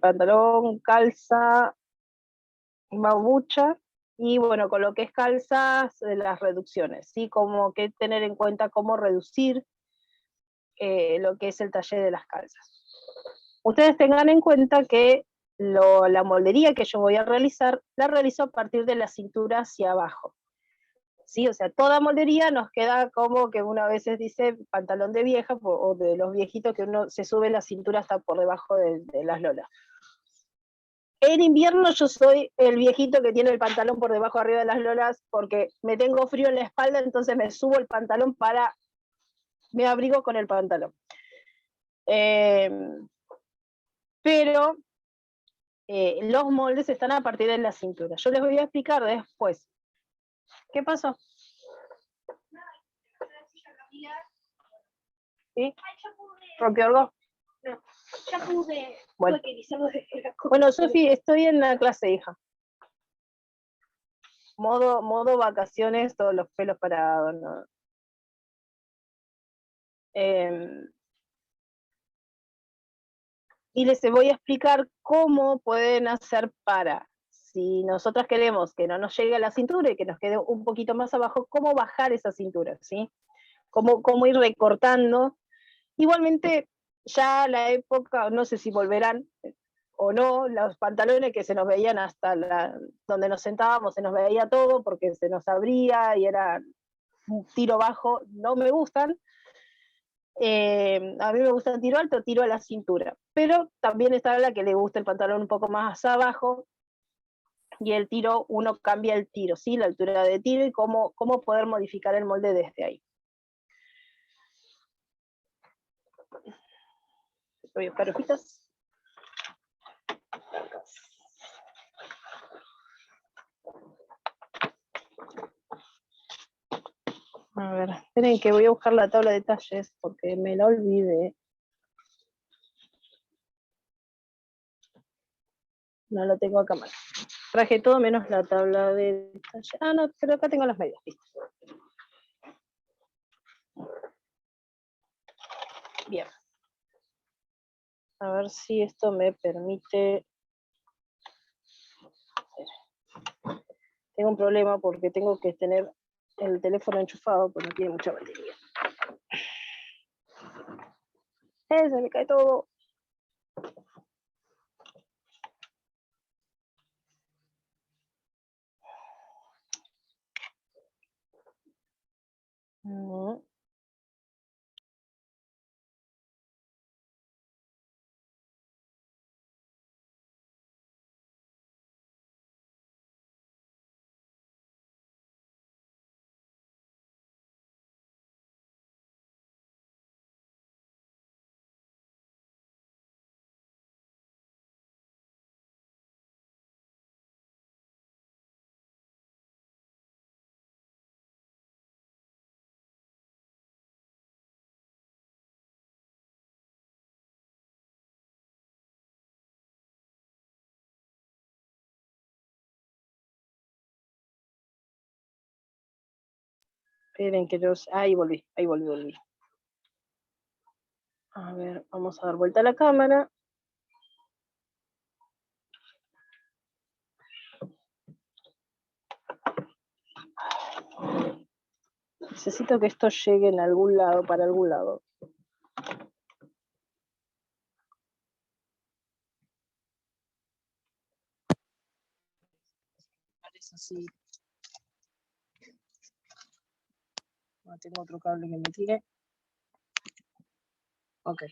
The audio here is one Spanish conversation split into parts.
Pantalón, calza, babucha, y bueno, con lo que es calzas, las reducciones, ¿sí? Como que tener en cuenta cómo reducir lo que es el taller de las calzas. Ustedes tengan en cuenta que la moldería que yo voy a realizar, la realizo a partir de la cintura hacia abajo. ¿Sí? O sea, toda moldería nos queda como que una vez dice pantalón de vieja, o de los viejitos que uno se sube la cintura hasta por debajo de las lolas. En invierno yo soy el viejito que tiene el pantalón por debajo arriba de las lolas porque me tengo frío en la espalda, entonces me subo el pantalón me abrigo con el pantalón. Pero los moldes están a partir de la cintura. Yo les voy a explicar después. ¿Qué pasó? ¿Sí? ¿Rompió algo? No, ya pude. Bueno, Sofi, estoy en la clase, hija. Modo vacaciones, todos los pelos parados, ¿no? Y les voy a explicar cómo pueden hacer para, si nosotras queremos que no nos llegue a la cintura y que nos quede un poquito más abajo, cómo bajar esa cintura, ¿sí? Cómo ir recortando. Igualmente, ya la época, no sé si volverán o no, los pantalones que se nos veían hasta donde nos sentábamos, se nos veía todo porque se nos abría y era un tiro bajo, no me gustan. A mí me gusta el tiro alto, tiro a la cintura, pero también está la que le gusta el pantalón un poco más abajo, y el tiro, uno cambia el tiro, ¿sí? La altura de tiro y cómo poder modificar el molde desde ahí. Voy a buscar hojitas. A ver, esperen que voy a buscar la tabla de talles porque me la olvidé. No la tengo acá mal. Traje todo menos la tabla de talles. Ah, no, pero acá tengo las medidas. Bien. A ver si esto me permite. Tengo un problema porque tengo que tener el teléfono enchufado porque no tiene mucha batería. Se me cae todo. No. Esperen que los. Ahí volví. A ver, vamos a dar vuelta a la cámara. Necesito que esto llegue en algún lado, para algún lado. Parece así. No tengo otro cable que me tire. Ok.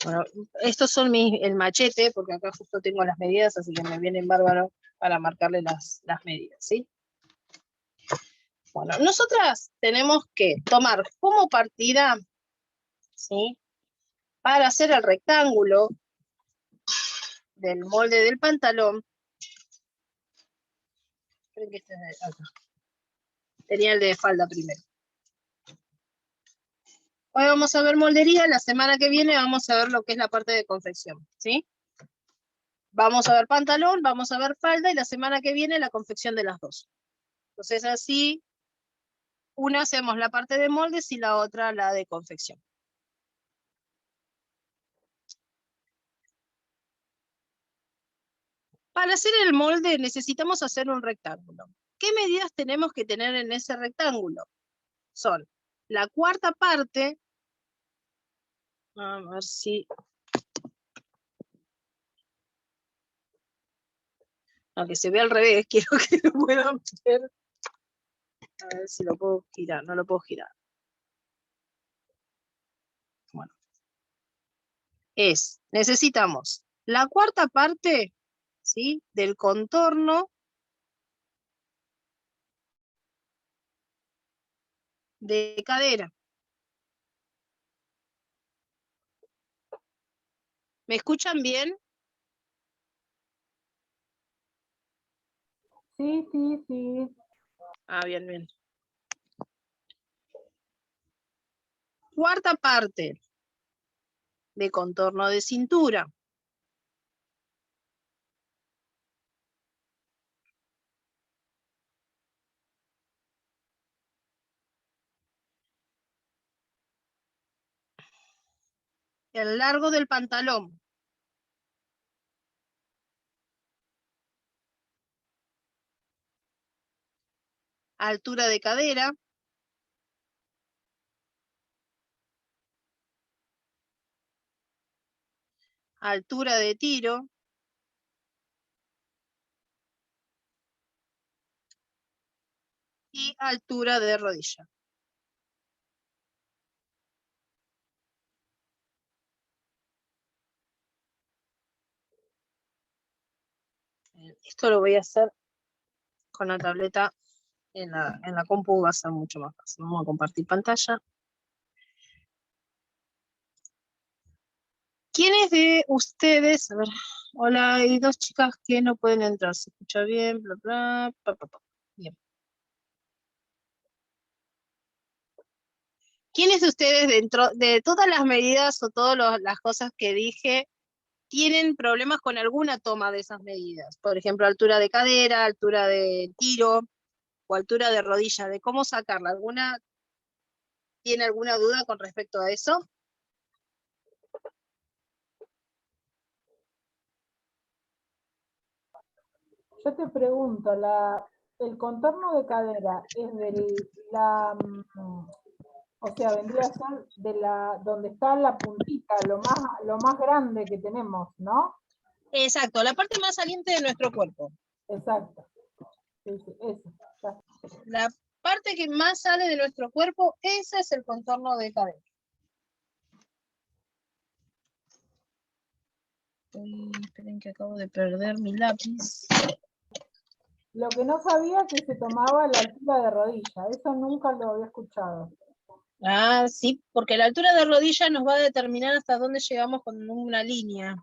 Bueno, estos son el machete, porque acá justo tengo las medidas, así que me vienen bárbaro para marcarle las medidas, ¿sí? Bueno, nosotras tenemos que tomar como partida, ¿sí? Para hacer el rectángulo del molde del pantalón. Creo que este es de acá. Tenía el de falda primero. Hoy vamos a ver moldería, la semana que viene vamos a ver lo que es la parte de confección, ¿sí? Vamos a ver pantalón, vamos a ver falda, y la semana que viene la confección de las dos. Entonces así una hacemos la parte de moldes y la otra la de confección. Para hacer el molde necesitamos hacer un rectángulo. ¿Qué medidas tenemos que tener en ese rectángulo? Son la cuarta parte, a ver si... Aunque se ve al revés, quiero que lo puedan ver. A ver si lo puedo girar, no lo puedo girar. Bueno. Necesitamos la cuarta parte, ¿sí?, del contorno de cadera. ¿Me escuchan bien? Sí, sí, sí. Ah, bien, bien. Cuarta parte de contorno de cintura. El largo del pantalón. Altura de cadera. Altura de tiro. Y altura de rodilla. Esto lo voy a hacer con la tableta en la compu, va a ser mucho más fácil. Vamos a compartir pantalla. ¿Quiénes de ustedes? A ver, hola, hay dos chicas que no pueden entrar. ¿Se escucha bien? Bla, bla, pa, pa, pa. Bien. ¿Quiénes de ustedes, dentro de todas las medidas o todas las cosas que dije, tienen problemas con alguna toma de esas medidas? Por ejemplo, altura de cadera, altura de tiro o altura de rodilla, de cómo sacarla. ¿Tiene alguna duda con respecto a eso? Yo te pregunto, el contorno de cadera es o sea, vendría a ser donde está la puntita, lo más grande que tenemos, ¿no? Exacto, la parte más saliente de nuestro cuerpo. Exacto. Sí, sí, eso. Ya. La parte que más sale de nuestro cuerpo, ese es el contorno de cadera. Esperen que acabo de perder mi lápiz. Lo que no sabía que se tomaba la altura de rodilla, eso nunca lo había escuchado. Ah, sí, porque la altura de rodilla nos va a determinar hasta dónde llegamos con una línea.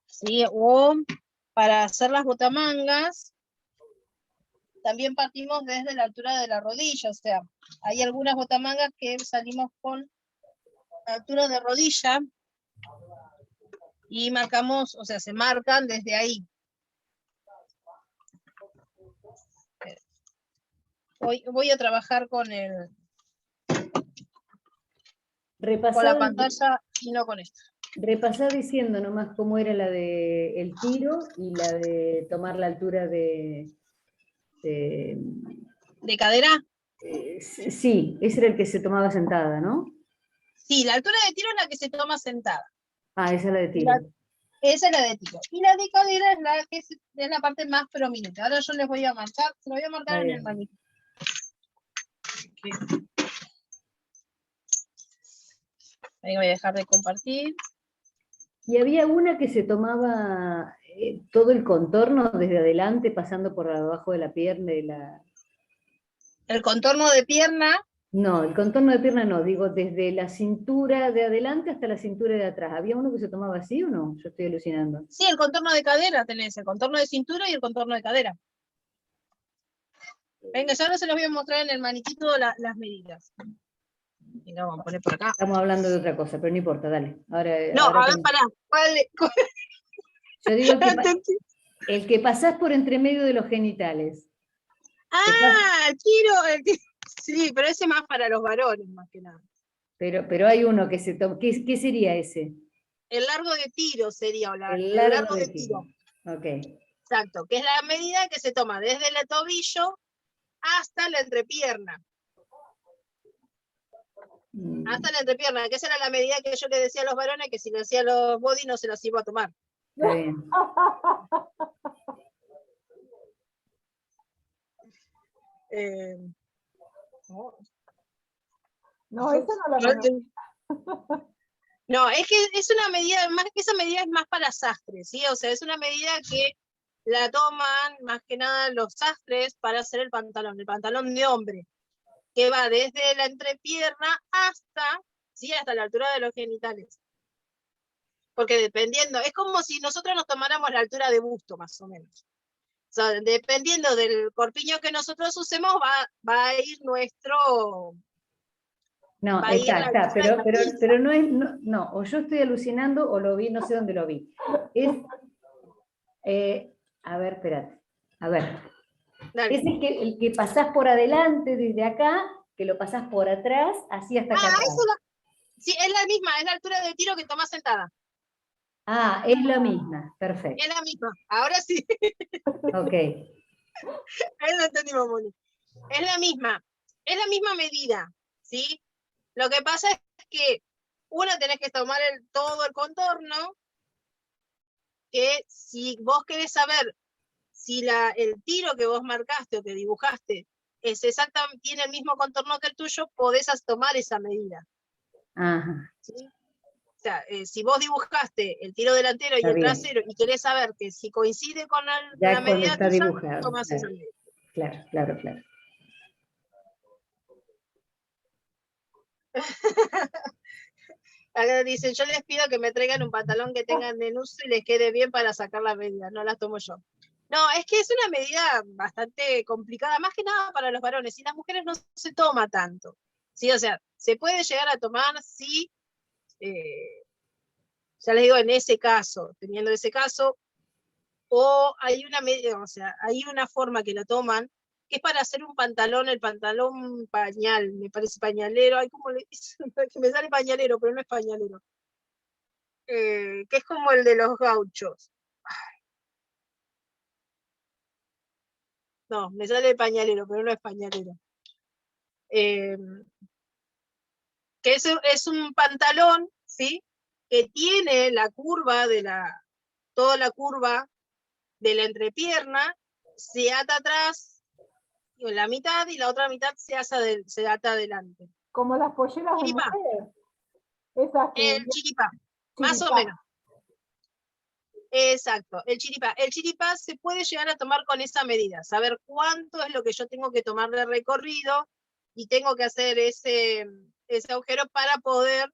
¿Sí? O para hacer las botamangas, también partimos desde la altura de la rodilla, o sea, hay algunas botamangas que salimos con la altura de rodilla y marcamos, o sea, se marcan desde ahí. Voy a trabajar con la pantalla y no con esto. Repasá diciendo nomás cómo era la de el tiro y la de tomar la altura de cadera. Sí, ese era el que se tomaba sentada, ¿no? Sí, la altura de tiro es la que se toma sentada. Ah, esa es la de tiro. Esa es la de tiro. Y la de cadera es la que es la parte más prominente. Ahora yo les voy a marcar, se lo voy a marcar en el maniquí. Ahí voy a dejar de compartir. Y había una que se tomaba todo el contorno desde adelante, pasando por abajo de la pierna. ¿El contorno de pierna? No, el contorno de pierna no, digo desde la cintura de adelante hasta la cintura de atrás. ¿Había uno que se tomaba así o no? Yo estoy alucinando. Sí, el contorno de cadera tenés, el contorno de cintura y el contorno de cadera. Venga, ya ahora se los voy a mostrar en el maniquí todas las medidas. Venga, vamos a poner por acá. Estamos hablando de otra cosa, pero no importa, dale. Ahora, no, ahora a ver, pará. Yo digo el que pasás por entre medio de los genitales. Ah, el tiro. Sí, pero ese más para los varones, más que nada. Pero hay uno que se toma. ¿Qué sería ese? El largo de tiro sería, o El largo de tiro. Ok. Exacto, que es la medida que se toma desde el tobillo hasta la entrepierna. Hasta la entrepierna, que esa era la medida que yo le decía a los varones, que si le decía a los body no se los iba a tomar. Está bien. No, esa no la conozco. No, es que es una medida, más que esa medida es más para sastres, ¿sí? O sea, es una medida que la toman más que nada los sastres para hacer el pantalón de hombre, que va desde la entrepierna hasta, ¿sí? Hasta la altura de los genitales. Porque dependiendo, es como si nosotros nos tomáramos la altura de busto, más o menos. O sea, dependiendo del corpiño que nosotros usemos, va a ir nuestro... No, va a ir la está, altura de la pinza. pero no es, no, o yo estoy alucinando o lo vi, no sé dónde lo vi. Es, a ver, espérate, a ver. Dale. Es el que pasás por adelante desde acá, que lo pasás por atrás, así hasta acá atrás. Sí, es la misma, es la altura de tiro que tomás sentada. Ah, es la misma, perfecto. Es la misma, ahora sí. Ok. Ahí lo entendimos, Moni. Es la misma medida, ¿sí? Lo que pasa es que uno tenés que tomar todo el contorno, que si vos querés saber si el tiro que vos marcaste o que dibujaste es exactamente, tiene el mismo contorno que el tuyo, podés tomar esa medida. Ajá. ¿Sí? O sea, si vos dibujaste el tiro delantero y el trasero y querés saber que si coincide con la medida está tuya, dibujado, tomás claro. esa medida. Claro. Acá dicen, yo les pido que me traigan un pantalón que tengan en uso y les quede bien para sacar la medida, no las tomo yo. No, es que es una medida bastante complicada, más que nada para los varones, y las mujeres no se toma tanto. Sí, o sea, se puede llegar a tomar, sí, ya les digo, en ese caso, teniendo ese caso, o hay una medida, o sea, hay una forma que la toman, que es para hacer un pantalón, el pantalón pañal, me parece pañalero, ay, ¿cómo le dicen? Que me sale pañalero, pero no es pañalero. Que es como el de los gauchos. No, me sale pañalero, pero no es pañalero. Que es un pantalón, ¿sí? Que tiene la curva toda la curva de la entrepierna, se ata atrás, en la mitad, y la otra mitad se ata adelante. Como las polleras de Chiripá. mujer. Esas que... El chiripá, más o menos. Exacto, el chiripá. El chiripá se puede llegar a tomar con esa medida, saber cuánto es lo que yo tengo que tomar de recorrido y tengo que hacer ese agujero para poder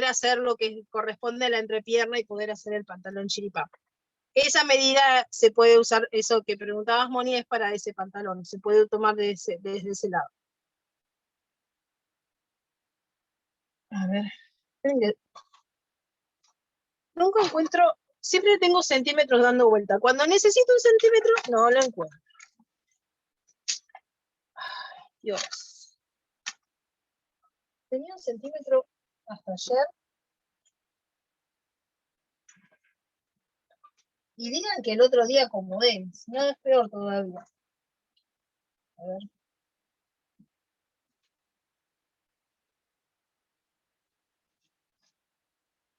hacer lo que corresponde a la entrepierna y poder hacer el pantalón chiripá. Esa medida se puede usar, eso que preguntabas, Moni, es para ese pantalón, se puede tomar desde ese lado. A ver, nunca encuentro, siempre tengo centímetros dando vuelta. Cuando necesito un centímetro, no lo encuentro. Ay, Dios. Tenía un centímetro hasta ayer. Y digan que el otro día acomodé, si no es peor todavía. A ver.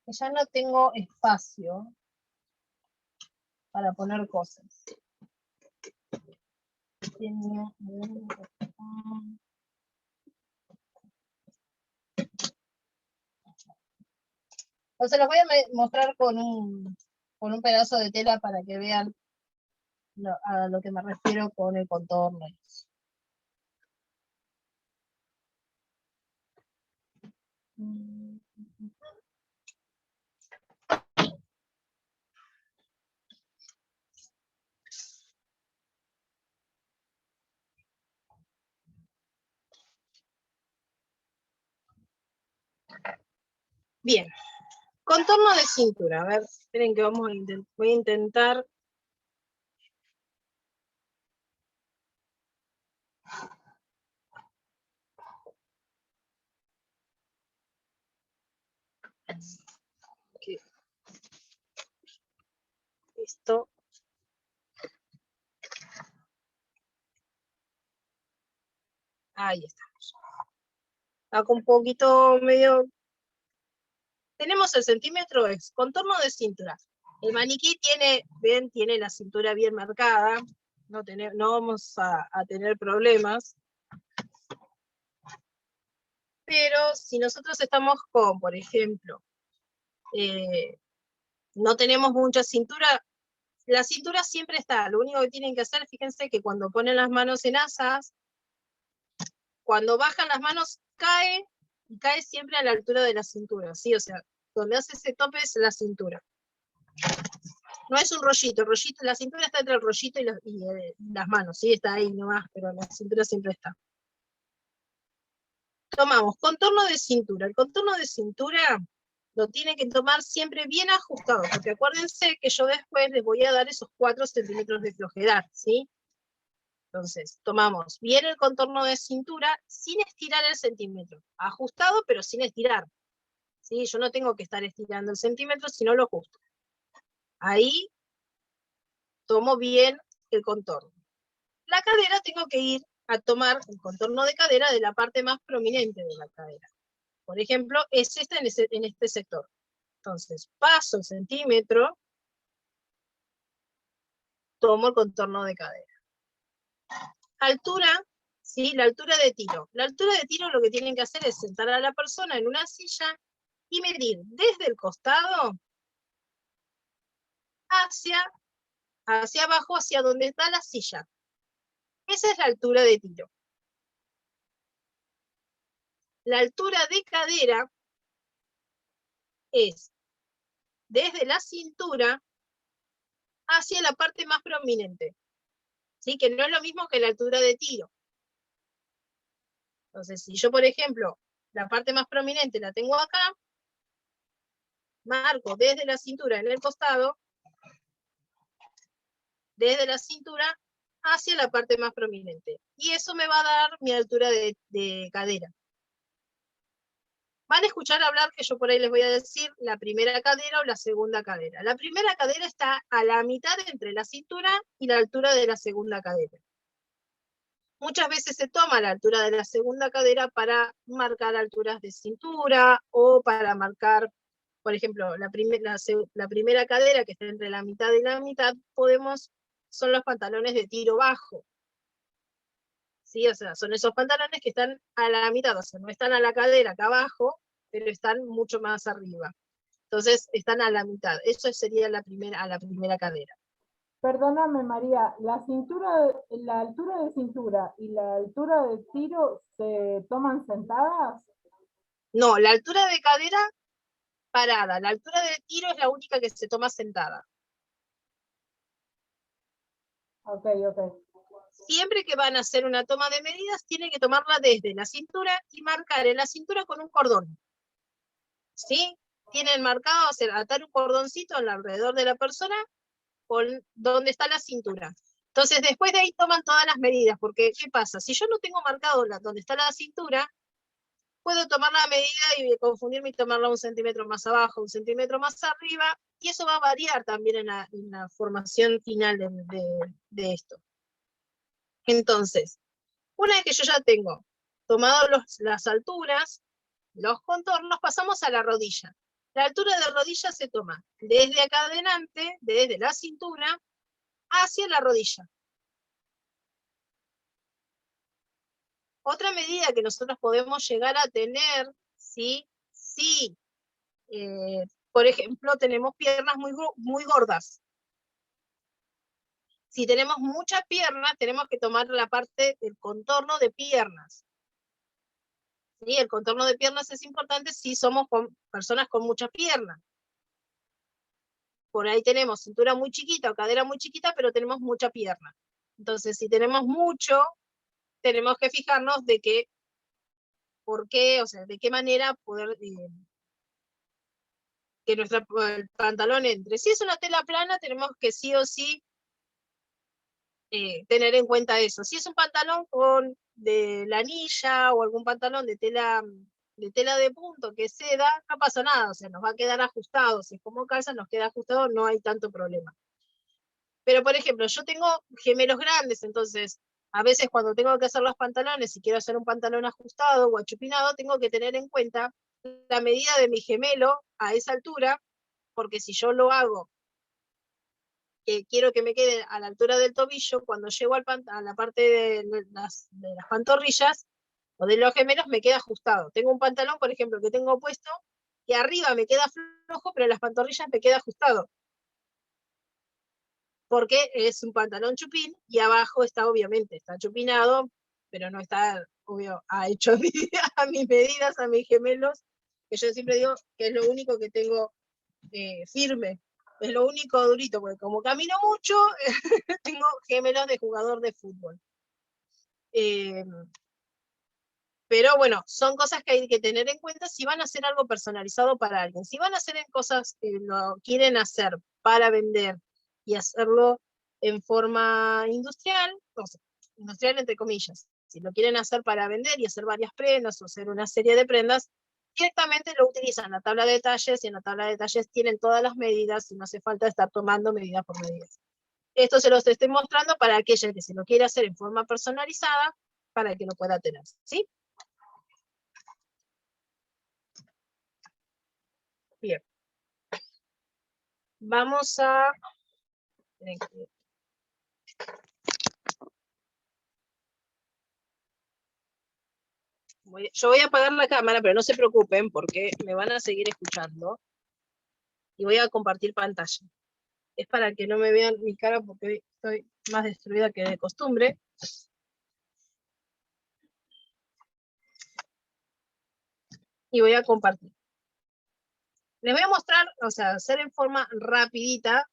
Ya no tengo espacio para poner cosas. O se los voy a mostrar con un pedazo de tela para que vean a lo que me refiero con el contorno. Bien, contorno de cintura. A ver, esperen que voy a intentar. que esto. Ahí estamos. Acá un poquito medio. Tenemos el centímetro, es contorno de cintura. El maniquí tiene la cintura bien marcada, no vamos a tener problemas. Pero si nosotros estamos con, por ejemplo, no tenemos mucha cintura, la cintura siempre está. Lo único que tienen que hacer, fíjense que cuando ponen las manos en asas, cuando bajan las manos cae, y cae siempre a la altura de la cintura, ¿sí? O sea, donde hace ese tope es la cintura. No es un rollito, la cintura está entre el rollito y las manos, ¿sí? Está ahí nomás, pero la cintura siempre está. Tomamos contorno de cintura. El contorno de cintura lo tienen que tomar siempre bien ajustado, porque acuérdense que yo después les voy a dar esos 4 centímetros de flojedad, ¿sí? Entonces, tomamos bien el contorno de cintura sin estirar el centímetro. Ajustado, pero sin estirar. ¿Sí? Yo no tengo que estar estirando el centímetro, sino lo ajusto. Ahí tomo bien el contorno. La cadera tengo que ir a tomar el contorno de cadera de la parte más prominente de la cadera. Por ejemplo, es en este sector. Entonces, paso el centímetro, tomo el contorno de cadera. Altura, ¿sí? La altura de tiro. La altura de tiro lo que tienen que hacer es sentar a la persona en una silla y medir desde el costado hacia abajo, hacia donde está la silla. Esa es la altura de tiro. La altura de cadera es desde la cintura hacia la parte más prominente. ¿Sí? Que no es lo mismo que la altura de tiro. Entonces, si yo, por ejemplo, la parte más prominente la tengo acá, marco desde la cintura en el costado, desde la cintura hacia la parte más prominente. Y eso me va a dar mi altura de cadera. Van a escuchar hablar que yo por ahí les voy a decir la primera cadera o la segunda cadera. La primera cadera está a la mitad entre la cintura y la altura de la segunda cadera. Muchas veces se toma la altura de la segunda cadera para marcar alturas de cintura o para marcar, por ejemplo, la primera cadera que está entre la mitad y la mitad, son los pantalones de tiro bajo. ¿Sí? O sea, son esos pantalones que están a la mitad, o sea, no están a la cadera acá abajo, pero están mucho más arriba. Entonces, están a la mitad. Eso sería a la primera cadera. Perdóname, María, la altura de cintura y la altura de tiro se toman sentadas. No, la altura de cadera parada. La altura de tiro es la única que se toma sentada. Ok. Siempre que van a hacer una toma de medidas, tienen que tomarla desde la cintura y marcar en la cintura con un cordón. ¿Sí? Tienen marcado, atar un cordoncito alrededor de la persona con donde está la cintura. Entonces, después de ahí toman todas las medidas, porque ¿qué pasa? Si yo no tengo marcado donde está la cintura, puedo tomar la medida y confundirme y tomarla 1 centímetro más abajo, 1 centímetro más arriba, y eso va a variar también en la formación final de esto. Entonces, una vez que yo ya tengo tomado las alturas, los contornos, pasamos a la rodilla. La altura de rodilla se toma desde acá adelante, desde la cintura, hacia la rodilla. Otra medida que nosotros podemos llegar a tener, ¿sí? Si, por ejemplo, tenemos piernas muy gordas. Si tenemos muchas piernas, tenemos que tomar la parte del contorno de piernas. ¿Sí? El contorno de piernas es importante si somos personas con muchas piernas. Por ahí tenemos cintura muy chiquita o cadera muy chiquita, pero tenemos mucha pierna. Entonces, si tenemos mucho, tenemos que fijarnos de por qué, o sea, de qué manera poder que el pantalón entre. Si es una tela plana, tenemos que sí o sí tener en cuenta eso. Si es un pantalón de lanilla o algún pantalón de tela de tela de punto, que es seda, no pasa nada, o sea, nos va a quedar ajustado. Si es como calza, nos queda ajustado, no hay tanto problema. Pero, por ejemplo, yo tengo gemelos grandes, entonces, a veces cuando tengo que hacer los pantalones, si quiero hacer un pantalón ajustado o achupinado, tengo que tener en cuenta la medida de mi gemelo a esa altura, porque si yo lo hago, que quiero que me quede a la altura del tobillo, cuando llego a la parte de las pantorrillas o de los gemelos, me queda ajustado. Tengo un pantalón, por ejemplo, que tengo puesto, que arriba me queda flojo, pero en las pantorrillas me queda ajustado. Porque es un pantalón chupín y abajo está, obviamente, está chupinado, pero no está, obvio, hecho a mis medidas, a mis gemelos, que yo siempre digo que es lo único que tengo firme, es lo único durito, porque como camino mucho, tengo gemelos de jugador de fútbol. Pero bueno, son cosas que hay que tener en cuenta si van a hacer algo personalizado para alguien. Si van a hacer cosas que lo quieren hacer para vender y hacerlo en forma industrial, o sea, industrial entre comillas, si lo quieren hacer para vender y hacer varias prendas o hacer una serie de prendas, directamente lo utilizan la tabla de detalles, y en la tabla de detalles tienen todas las medidas y no hace falta estar tomando medida por medidas. Esto se los estoy mostrando para aquella que se lo quiere hacer en forma personalizada, para que lo pueda tener, ¿sí? Bien. Vamos a... Yo voy a apagar la cámara, pero no se preocupen porque me van a seguir escuchando. Y voy a compartir pantalla. Es para que no me vean mi cara porque hoy estoy más destruida que de costumbre. Y voy a compartir. Les voy a mostrar, o sea, hacer en forma rapidita,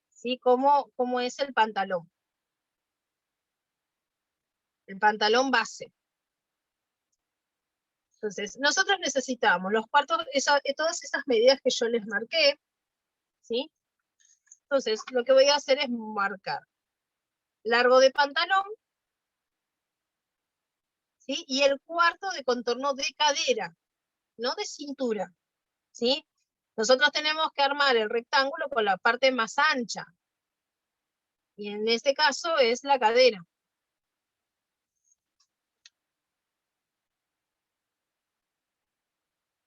¿sí? Cómo es el pantalón. El pantalón base. Entonces, nosotros necesitamos los cuartos, todas esas medidas que yo les marqué, ¿sí? Entonces, lo que voy a hacer es marcar largo de pantalón, ¿sí? Y el cuarto de contorno de cadera, no de cintura, ¿sí? Nosotros tenemos que armar el rectángulo con la parte más ancha, y en este caso es la cadera.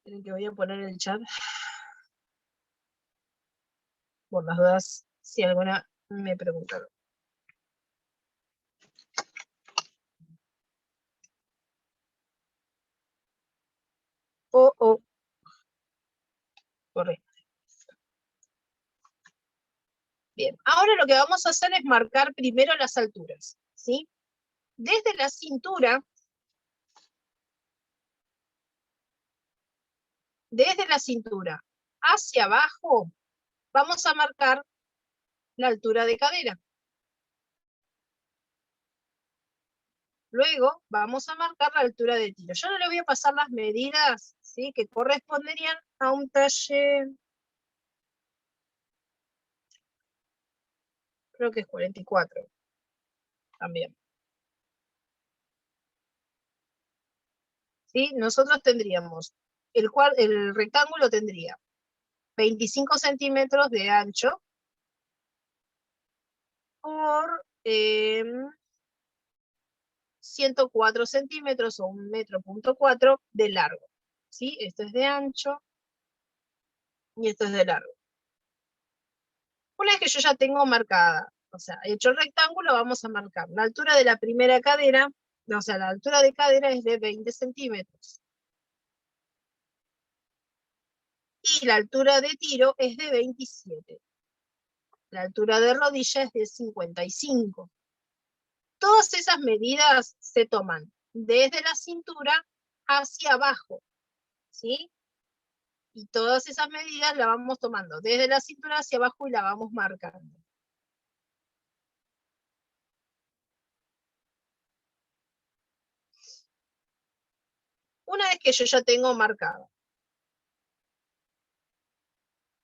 Esperen que voy a poner el chat, por las dudas, si alguna me preguntaron. Correcto. Bien, ahora lo que vamos a hacer es marcar primero las alturas, ¿sí? Desde la cintura, hacia abajo, vamos a marcar la altura de cadera. Luego vamos a marcar la altura de tiro. Yo no le voy a pasar las medidas, ¿sí? Que corresponderían a un talle, creo que es 44 también. ¿Sí? Nosotros tendríamos, el rectángulo tendría 25 centímetros de ancho por 104 centímetros o 1,4 metros de largo. ¿Sí? Esto es de ancho y esto es de largo. Una vez que yo ya tengo marcada, o sea, hecho el rectángulo, vamos a marcar la altura de la primera cadera, o sea, la altura de cadera es de 20 centímetros. Y la altura de tiro es de 27. La altura de rodilla es de 55. Todas esas medidas se toman desde la cintura hacia abajo, ¿sí? Y todas esas medidas las vamos tomando desde la cintura hacia abajo y la vamos marcando. Una vez que yo ya tengo marcado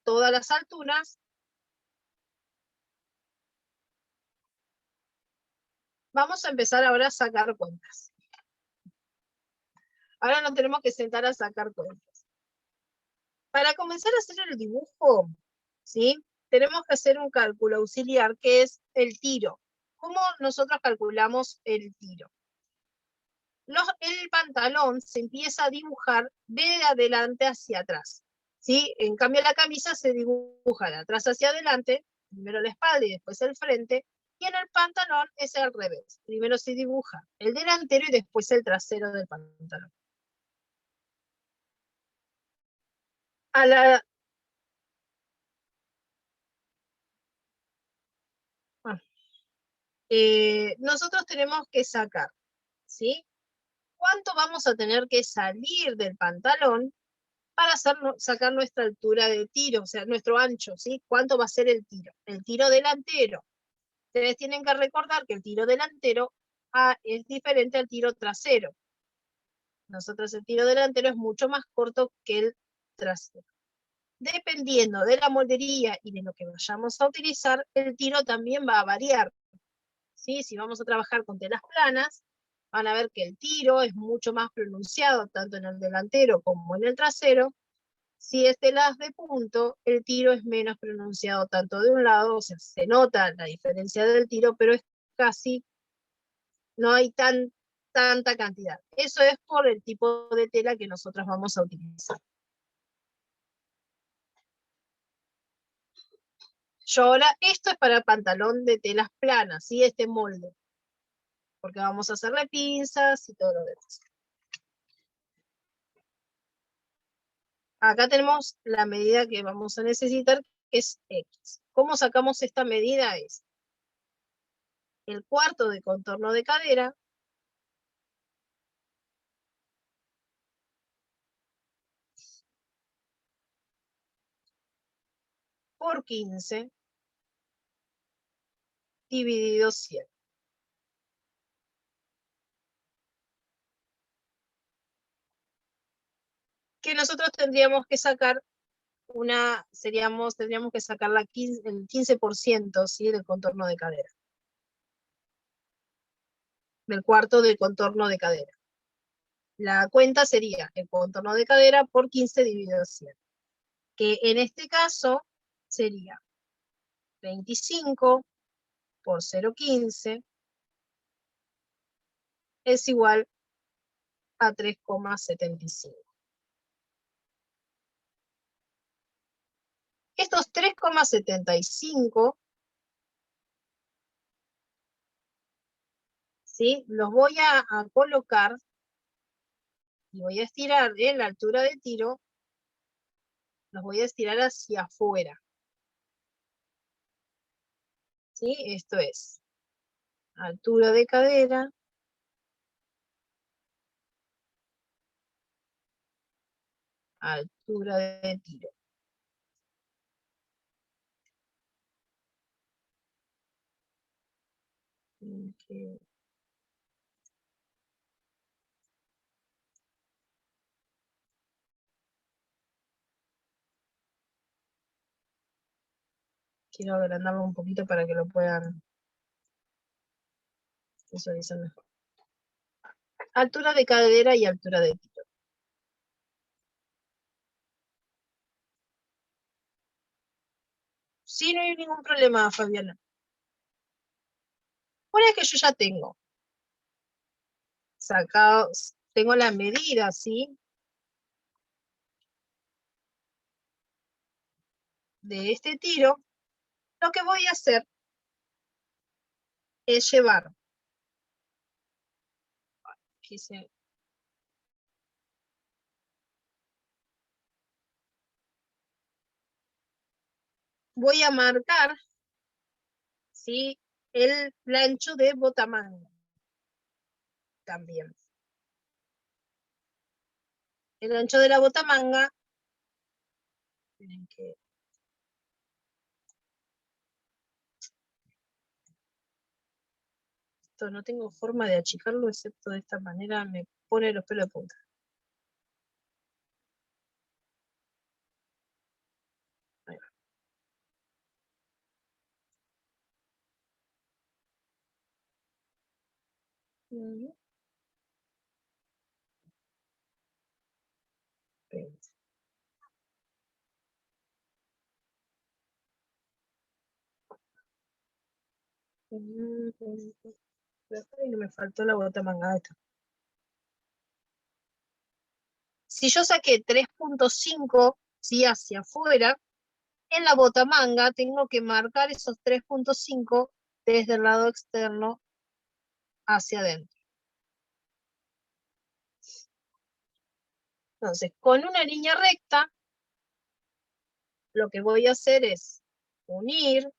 todas las alturas, vamos a empezar ahora a sacar cuentas. Ahora nos tenemos que sentar a sacar cuentas. Para comenzar a hacer el dibujo, ¿sí? Tenemos que hacer un cálculo auxiliar que es el tiro. ¿Cómo nosotros calculamos el tiro? El pantalón se empieza a dibujar de adelante hacia atrás, ¿sí? En cambio la camisa se dibuja de atrás hacia adelante, primero la espalda y después el frente, y en el pantalón es al revés. Primero se dibuja el delantero y después el trasero del pantalón. Nosotros tenemos que sacar, ¿sí? ¿Cuánto vamos a tener que salir del pantalón para sacar nuestra altura de tiro, o sea, nuestro ancho, ¿sí? ¿Cuánto va a ser el tiro? El tiro delantero. Ustedes tienen que recordar que el tiro delantero es diferente al tiro trasero. Nosotros el tiro delantero es mucho más corto que el trasero. Dependiendo de la moldería y de lo que vayamos a utilizar, el tiro también va a variar, ¿sí? Si vamos a trabajar con telas planas, van a ver que el tiro es mucho más pronunciado, tanto en el delantero como en el trasero. Si es telas de punto, el tiro es menos pronunciado tanto de un lado, o sea, se nota la diferencia del tiro, pero es casi, no hay tanta cantidad. Eso es por el tipo de tela que nosotros vamos a utilizar. Yo ahora, esto es para pantalón de telas planas, ¿sí? Este molde, porque vamos a hacerle pinzas y todo lo demás. Acá tenemos la medida que vamos a necesitar, que es X. ¿Cómo sacamos esta medida? Es el cuarto de contorno de cadera por 15 dividido 100. Que nosotros tendríamos que sacar tendríamos que sacar el 15%, ¿sí? Del contorno de cadera. Del cuarto del contorno de cadera. La cuenta sería el contorno de cadera por 15 dividido 100. Que en este caso sería 25 por 0,15 es igual a 3,75. Estos 3,75, ¿sí? Los voy a colocar y voy a estirar en la altura de tiro, los voy a estirar hacia afuera. ¿Sí? Esto es altura de cadera, altura de tiro. Okay. Quiero agrandarlo un poquito para que lo puedan visualizar mejor. Altura de cadera y altura de tiro. Sí, no hay ningún problema, Fabiana. Una vez que yo ya tengo sacado, tengo la medida, ¿sí? De este tiro, lo que voy a hacer es llevar, voy a marcar, ¿sí? El ancho de botamanga también. El ancho de la botamanga, tienen que no tengo forma de achicarlo, excepto de esta manera, me pone los pelos de punta. Ahí va. Y no me faltó la botamanga. Ahí está. Si yo saqué 3.5, ¿sí? Hacia afuera, en la botamanga tengo que marcar esos 3.5 desde el lado externo hacia adentro. Entonces, con una línea recta, lo que voy a hacer es unir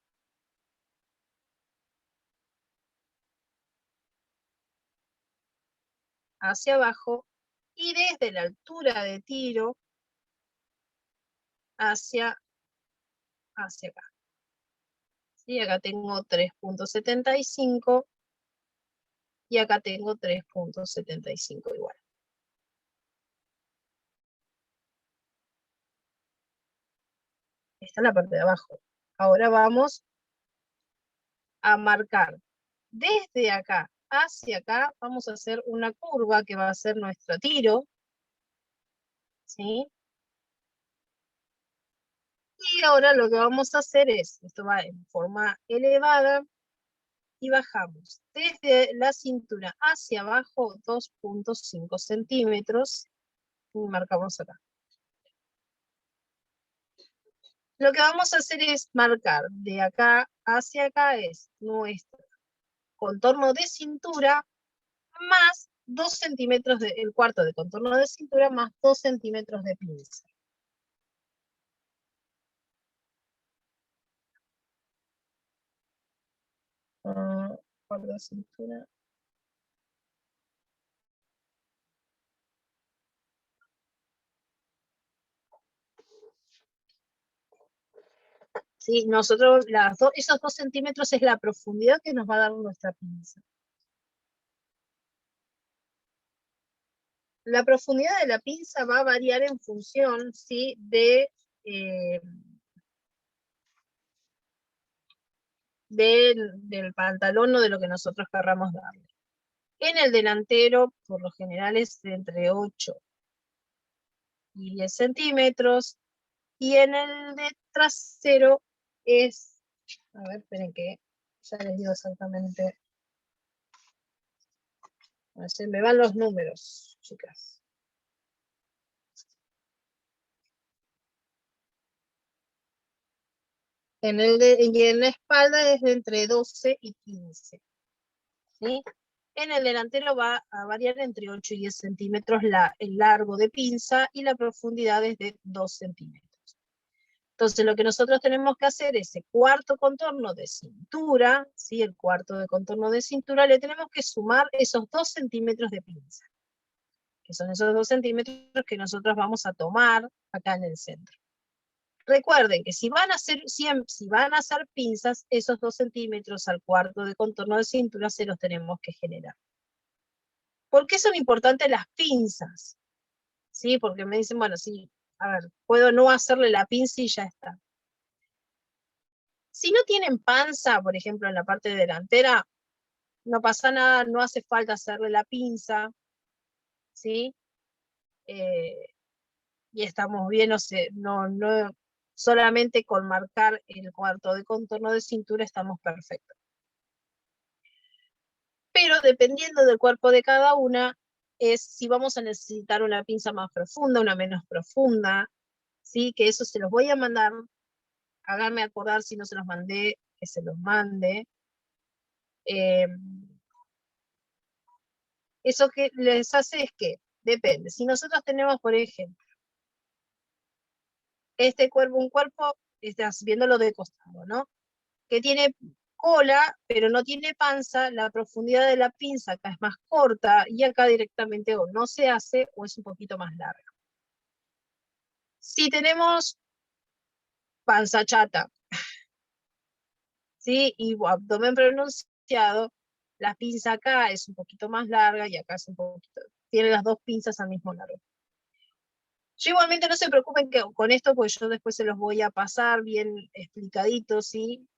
hacia abajo y desde la altura de tiro hacia acá. ¿Sí? Acá tengo 3.75 y acá tengo 3.75 igual. Esta es la parte de abajo. Ahora vamos a marcar desde acá hacia acá, vamos a hacer una curva que va a ser nuestro tiro, ¿sí? Y ahora lo que vamos a hacer es, esto va en forma elevada, y bajamos desde la cintura hacia abajo 2.5 centímetros, y marcamos acá. Lo que vamos a hacer es marcar de acá hacia acá es nuestro contorno de cintura más 2 centímetros, el cuarto de contorno de cintura más 2 centímetros de pinza. Cuarto de cintura. Sí, nosotros, esos 2 centímetros es la profundidad que nos va a dar nuestra pinza. La profundidad de la pinza va a variar en función, ¿sí? Del pantalón o de lo que nosotros querramos darle. En el delantero, por lo general, es de entre 8 y 10 centímetros, y en el de trasero es, a ver, esperen que ya les digo exactamente, se me van los números, chicas. Y en la espalda es de entre 12 y 15. ¿Sí? En el delantero va a variar entre 8 y 10 centímetros el largo de pinza y la profundidad es de 2 centímetros. Entonces lo que nosotros tenemos que hacer es ese cuarto contorno de cintura, ¿sí? El cuarto de contorno de cintura, le tenemos que sumar esos 2 centímetros de pinza, que son esos 2 centímetros que nosotros vamos a tomar acá en el centro. Recuerden que si van a hacer pinzas, esos 2 centímetros al cuarto de contorno de cintura se los tenemos que generar. ¿Por qué son importantes las pinzas? ¿Sí? Porque me dicen, bueno, sí, a ver, puedo no hacerle la pinza y ya está. Si no tienen panza, por ejemplo, en la parte delantera, no pasa nada, no hace falta hacerle la pinza, ¿sí? Y estamos bien, no, solamente con marcar el cuarto de contorno de cintura estamos perfectos. Pero dependiendo del cuerpo de cada una, es si vamos a necesitar una pinza más profunda, una menos profunda, ¿sí? Que eso se los voy a mandar, háganme acordar si no se los mandé, que se los mande. Eso que les hace es que, depende, si nosotros tenemos, por ejemplo, un cuerpo, estás viéndolo de costado, ¿no? Que tiene cola, pero no tiene panza, la profundidad de la pinza acá es más corta, y acá directamente o no se hace, o es un poquito más larga. Si tenemos panza chata, ¿sí? Y abdomen pronunciado, la pinza acá es un poquito más larga, y acá es un poquito, tiene las dos pinzas al mismo largo. Yo igualmente no se preocupen con esto, porque yo después se los voy a pasar bien explicaditos, ¿sí?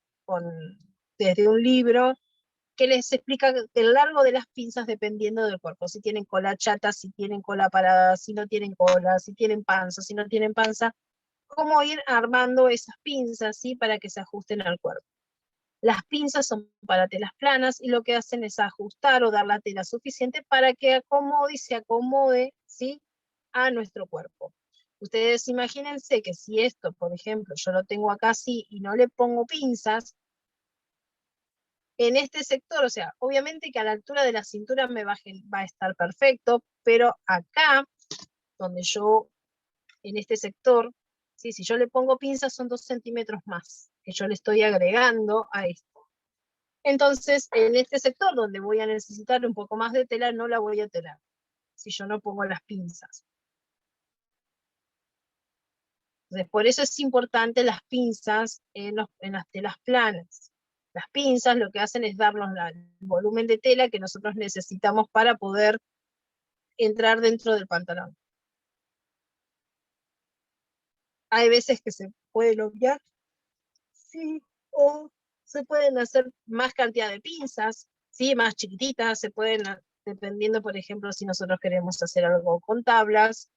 Desde un libro, que les explica el largo de las pinzas dependiendo del cuerpo. Si tienen cola chata, si tienen cola parada, si no tienen cola, si tienen panza, si no tienen panza, cómo ir armando esas pinzas, ¿sí? Para que se ajusten al cuerpo. Las pinzas son para telas planas y lo que hacen es ajustar o dar la tela suficiente para que acomode y se acomode, ¿sí?, a nuestro cuerpo. Ustedes imagínense que si esto, por ejemplo, yo lo tengo acá así y no le pongo pinzas, en este sector, o sea, obviamente que a la altura de la cintura me va a estar perfecto, pero acá, donde yo, en este sector, ¿sí?, si yo le pongo pinzas son 2 centímetros más, que yo le estoy agregando a esto. Entonces, en este sector donde voy a necesitar un poco más de tela, no la voy a tener, si yo no pongo las pinzas. Entonces, por eso es importante las pinzas en las telas planas. Las pinzas lo que hacen es darnos el volumen de tela que nosotros necesitamos para poder entrar dentro del pantalón. Hay veces que se puede obviar, sí, o se pueden hacer más cantidad de pinzas, sí, más chiquititas, se pueden, dependiendo, por ejemplo, si nosotros queremos hacer algo con tablas,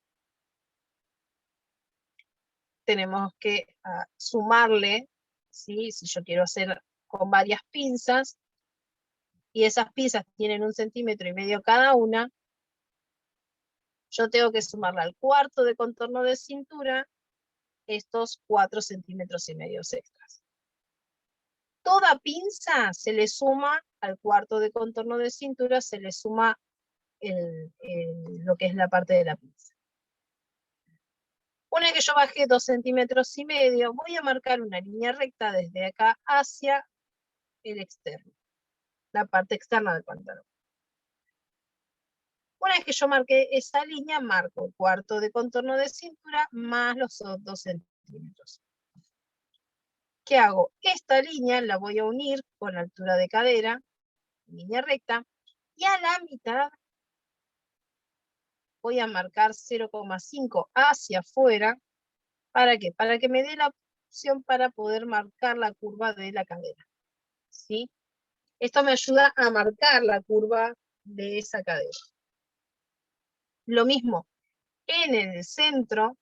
tenemos que sumarle, ¿sí?, si yo quiero hacer con varias pinzas, y esas pinzas tienen 1,5 centímetros cada una, yo tengo que sumarle al cuarto de contorno de cintura estos 4,5 centímetros extras. Toda pinza se le suma al cuarto de contorno de cintura, se le suma lo que es la parte de la pinza. Una vez que yo bajé 2,5 centímetros, voy a marcar una línea recta desde acá hacia el externo, la parte externa del pantalón. Una vez que yo marqué esa línea, marco el cuarto de contorno de cintura más los 2 centímetros. ¿Qué hago? Esta línea la voy a unir con la altura de cadera, línea recta, y a la mitad voy a marcar 0,5 hacia afuera. ¿Para qué? Para que me dé la opción para poder marcar la curva de la cadera, ¿sí? Esto me ayuda a marcar la curva de esa cadera. Lo mismo, en el centro,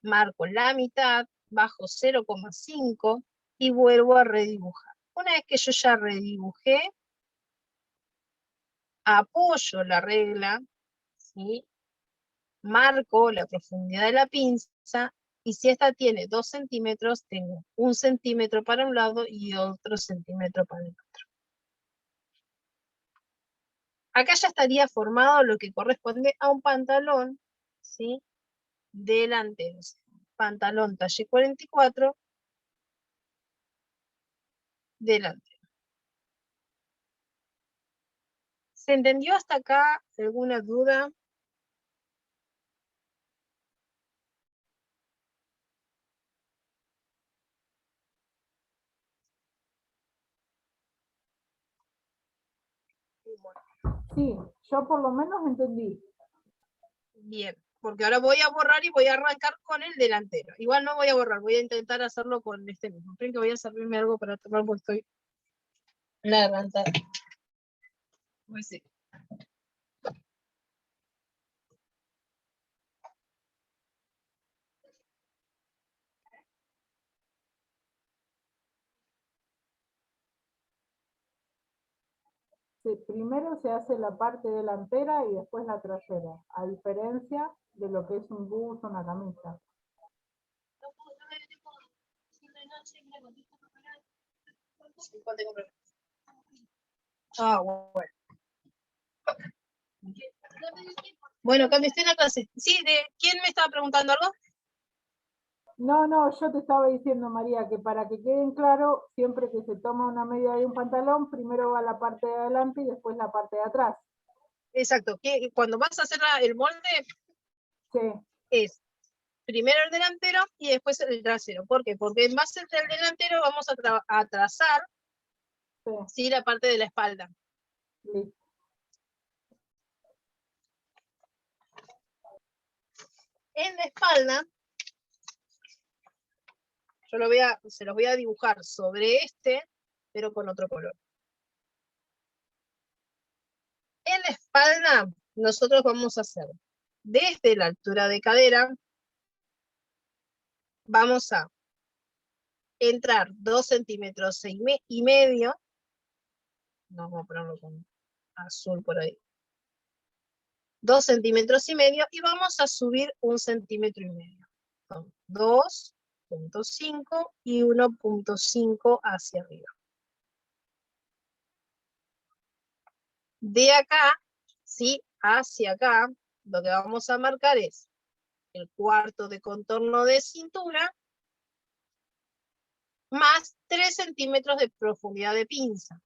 marco la mitad, bajo 0,5 y vuelvo a redibujar. Una vez que yo ya redibujé, apoyo la regla, ¿sí?, marco la profundidad de la pinza, y si esta tiene 2 centímetros, tengo 1 centímetro para un lado y otro centímetro para el otro. Acá ya estaría formado lo que corresponde a un pantalón, ¿sí?, delantero. Pantalón talle 44, delantero. ¿Se entendió hasta acá? ¿Alguna duda? Sí, yo por lo menos entendí. Bien, porque ahora voy a borrar y voy a arrancar con el delantero. Igual no voy a borrar, voy a intentar hacerlo con este mismo. Creo que voy a servirme algo para tomar porque estoy en la garganta. Pues sí. Primero se hace la parte delantera y después la trasera, a diferencia de lo que es un buzo, una camisa. Ah, bueno. Bueno, cuando esté en la clase. Sí, ¿quién me estaba preguntando algo? No, yo te estaba diciendo, María, que para que queden claro, siempre que se toma una medida de un pantalón, primero va la parte de adelante y después la parte de atrás. Exacto, que cuando vas a hacer el molde, Sí, es primero el delantero y después el trasero. ¿Por qué? Porque en base al delantero vamos a trazar, sí, ¿sí?, la parte de la espalda. listo. En la espalda, yo se los voy a dibujar sobre este, pero con otro color. En la espalda, nosotros vamos a hacer, desde la altura de cadera, vamos a entrar 2 centímetros y medio, vamos a ponerlo con azul por ahí, 2 centímetros y medio, y vamos a subir 1 centímetro y medio. Son 2.5 y 1.5 hacia arriba. De acá, ¿sí? Hacia acá, lo que vamos a marcar es el cuarto de contorno de cintura más 3 centímetros de profundidad de pinza.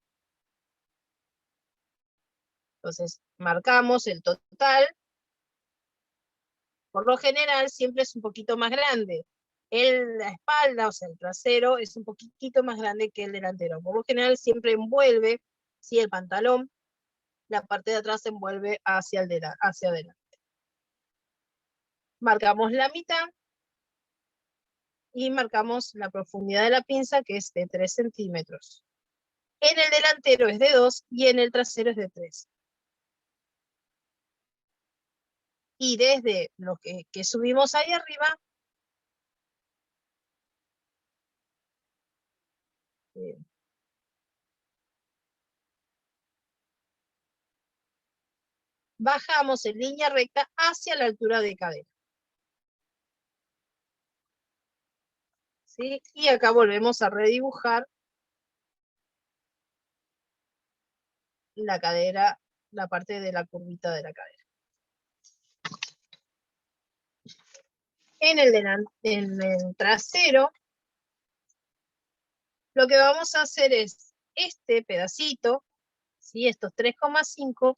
Entonces, marcamos el total. Por lo general, siempre es un poquito más grande. La espalda, o sea, el trasero, es un poquitito más grande que el delantero. Por lo general, siempre envuelve, ¿sí? El pantalón, la parte de atrás se envuelve hacia adelante. Marcamos la mitad y marcamos la profundidad de la pinza, que es de 3 centímetros. En el delantero es de 2 y en el trasero es de 3. Y desde lo que subimos ahí arriba, bajamos en línea recta hacia la altura de cadera. ¿Sí? Y acá volvemos a redibujar la cadera, la parte de la curvita de la cadera. En el trasero, lo que vamos a hacer es este pedacito, ¿sí? Estos 3,5,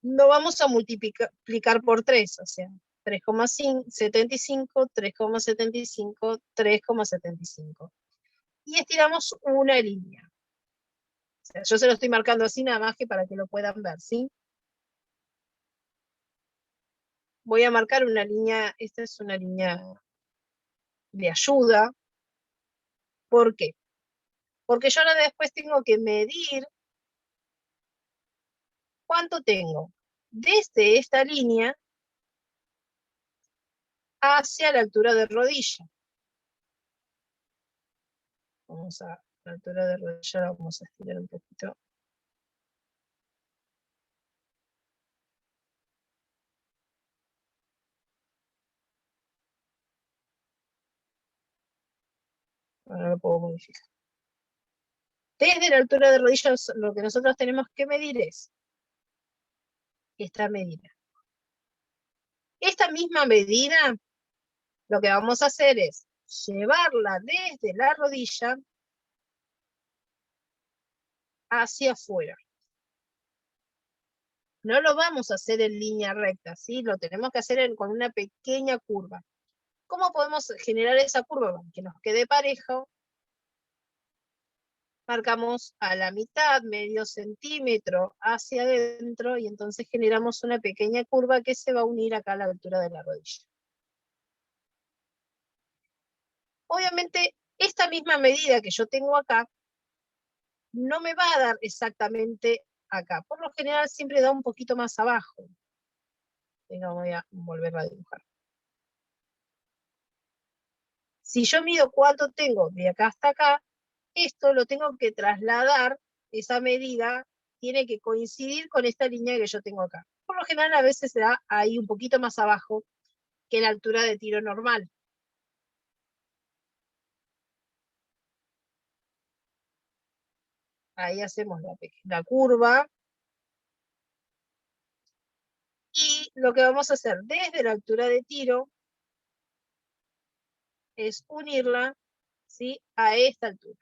lo vamos a multiplicar por 3, o sea, 3,75, 3,75, 3,75. Y estiramos una línea. O sea, yo se lo estoy marcando así nada más que para que lo puedan ver, ¿sí? Voy a marcar una línea, esta es una línea de ayuda. ¿Por qué? Porque yo ahora después tengo que medir cuánto tengo desde esta línea hacia la altura de rodilla. Vamos a la altura de rodilla, la vamos a estirar un poquito. Ahora lo puedo modificar. Desde la altura de rodilla lo que nosotros tenemos que medir es esta medida. Esta misma medida, lo que vamos a hacer es llevarla desde la rodilla hacia afuera. No lo vamos a hacer en línea recta, ¿sí? Lo tenemos que hacer con una pequeña curva. ¿Cómo podemos generar esa curva? Que nos quede parejo. Marcamos a la mitad, medio centímetro hacia adentro, y entonces generamos una pequeña curva que se va a unir acá a la altura de la rodilla. Obviamente, esta misma medida que yo tengo acá, no me va a dar exactamente acá. Por lo general siempre da un poquito más abajo. Venga, voy a volver a dibujar. Si yo mido cuánto tengo de acá hasta acá, esto lo tengo que trasladar, esa medida tiene que coincidir con esta línea que yo tengo acá. Por lo general a veces se da ahí un poquito más abajo que la altura de tiro normal. Ahí hacemos la curva. Y lo que vamos a hacer desde la altura de tiro es unirla, ¿sí? A esta altura.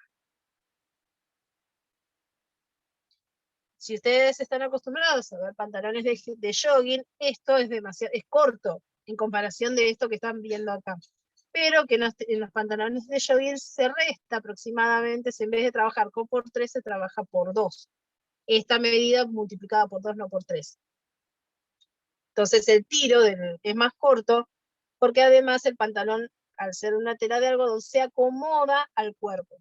Si ustedes están acostumbrados a ver pantalones de jogging, esto es es corto en comparación de esto que están viendo acá. Pero que en los pantalones de jogging se resta aproximadamente, en vez de trabajar por 3, se trabaja por 2. Esta medida multiplicada por 2, no por 3. Entonces el tiro es más corto, porque además el pantalón, al ser una tela de algodón, se acomoda al cuerpo.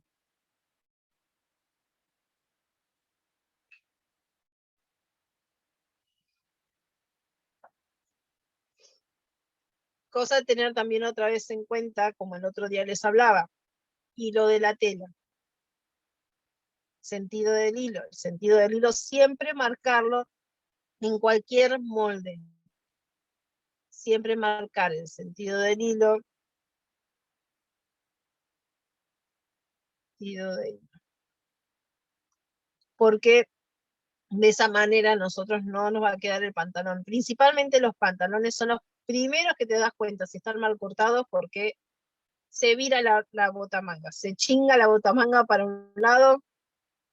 Cosa de tener también otra vez en cuenta, como el otro día les hablaba, y lo de la tela. Sentido del hilo. El sentido del hilo siempre marcarlo en cualquier molde. Siempre marcar el sentido del hilo. Porque de esa manera nosotros no nos va a quedar el pantalón. Principalmente los pantalones son los primeros que te das cuenta si están mal cortados, porque se vira la botamanga, se chinga la botamanga para un lado,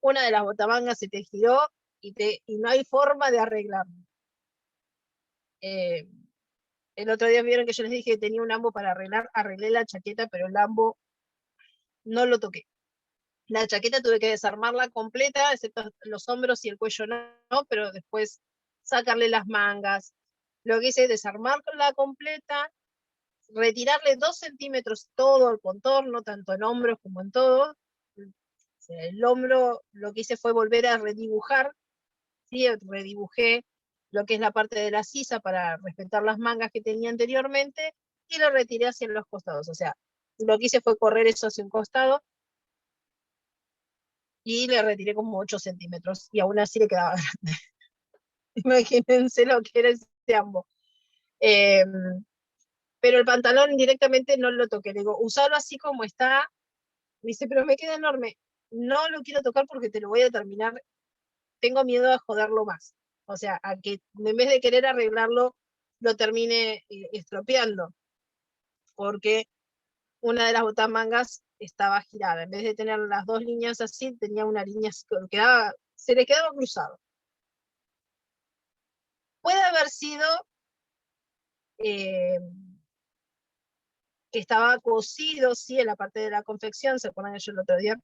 una de las botamangas se te giró y no hay forma de arreglarlo. El otro día vieron que yo les dije que tenía un ambo para arreglar, arreglé la chaqueta, pero el ambo no lo toqué. La chaqueta tuve que desarmarla completa, excepto los hombros y el cuello no, pero después sacarle las mangas. Lo que hice es desarmarla completa, retirarle 2 centímetros todo el contorno, tanto en hombros como en todo. O sea, el hombro lo que hice fue volver a redibujar, ¿sí? Redibujé lo que es la parte de la sisa para respetar las mangas que tenía anteriormente y lo retiré hacia los costados. O sea, lo que hice fue correr eso hacia un costado y le retiré como 8 centímetros y aún así le quedaba grande. Imagínense lo que era ese ambo. Pero el pantalón directamente no lo toqué. Le digo, usalo así como está. Me dice, pero me queda enorme. No lo quiero tocar porque te lo voy a terminar. Tengo miedo a joderlo más. O sea, a que en vez de querer arreglarlo, lo termine estropeando. Porque una de las botamangas estaba girada. En vez de tener las 2 líneas así, tenía una línea, se le quedaba cruzado. Puede haber sido que estaba cosido, sí, en la parte de la confección. ¿Se acuerdan que yo el otro día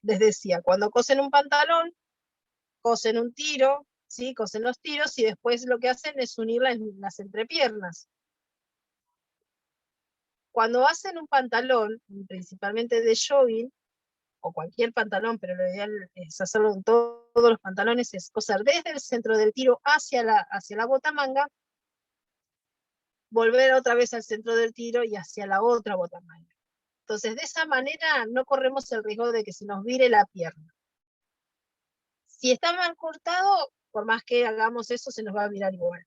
les decía? Cuando cosen un pantalón, cosen un tiro, ¿sí? Cosen los tiros y después lo que hacen es unir las entrepiernas. Cuando hacen un pantalón, principalmente de jogging, o cualquier pantalón, pero lo ideal es hacerlo en todos los pantalones, es coser desde el centro del tiro hacia la botamanga, volver otra vez al centro del tiro y hacia la otra botamanga. Entonces, de esa manera no corremos el riesgo de que se nos vire la pierna. Si está mal cortado, por más que hagamos eso, se nos va a virar igual.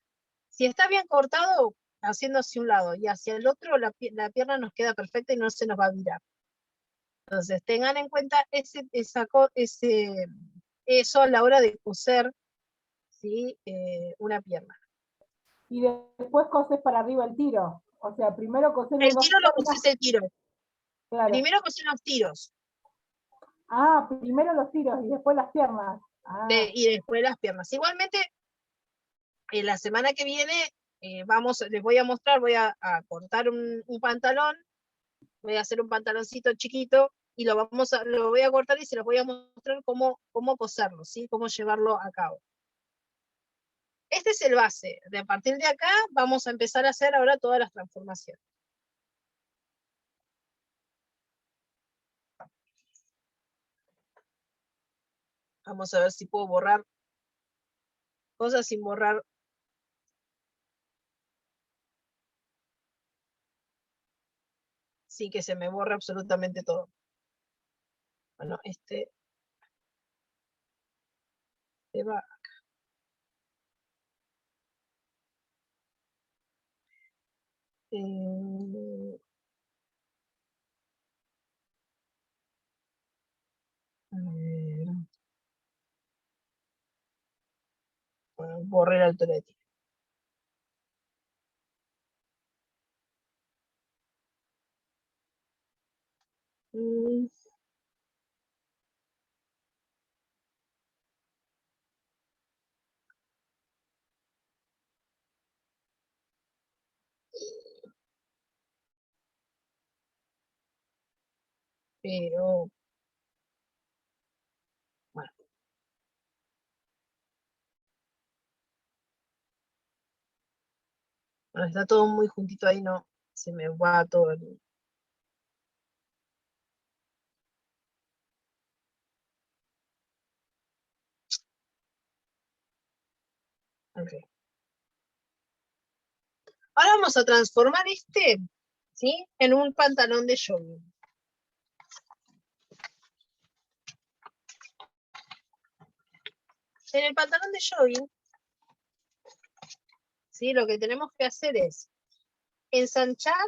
Si está bien cortado, haciendo hacia un lado y hacia el otro, la pierna nos queda perfecta y no se nos va a virar. Entonces, tengan en cuenta eso a la hora de coser, ¿sí? Una pierna. Y después coses para arriba el tiro. O sea, primero coser El tiro lo coses el tiro. Claro. Primero cosen los tiros. Ah, primero los tiros y después las piernas. Ah. Y después las piernas. Igualmente, la semana que viene les voy a mostrar, voy a cortar un pantalón, voy a hacer un pantaloncito chiquito y lo voy a cortar y se los voy a mostrar cómo coserlo, ¿sí? Cómo llevarlo a cabo. Este es el base. A partir de acá vamos a empezar a hacer ahora todas las transformaciones. Vamos a ver si puedo borrar cosas sin borrar. Sí, que se me borra absolutamente todo. Bueno, este se va acá. Bueno, borré el alto de ti. Pero, bueno. Bueno, está todo muy juntito ahí, no, se me va todo el... Okay. Ahora vamos a transformar ¿sí? En un pantalón de jogging. En el pantalón de jogging, ¿sí? Lo que tenemos que hacer es ensanchar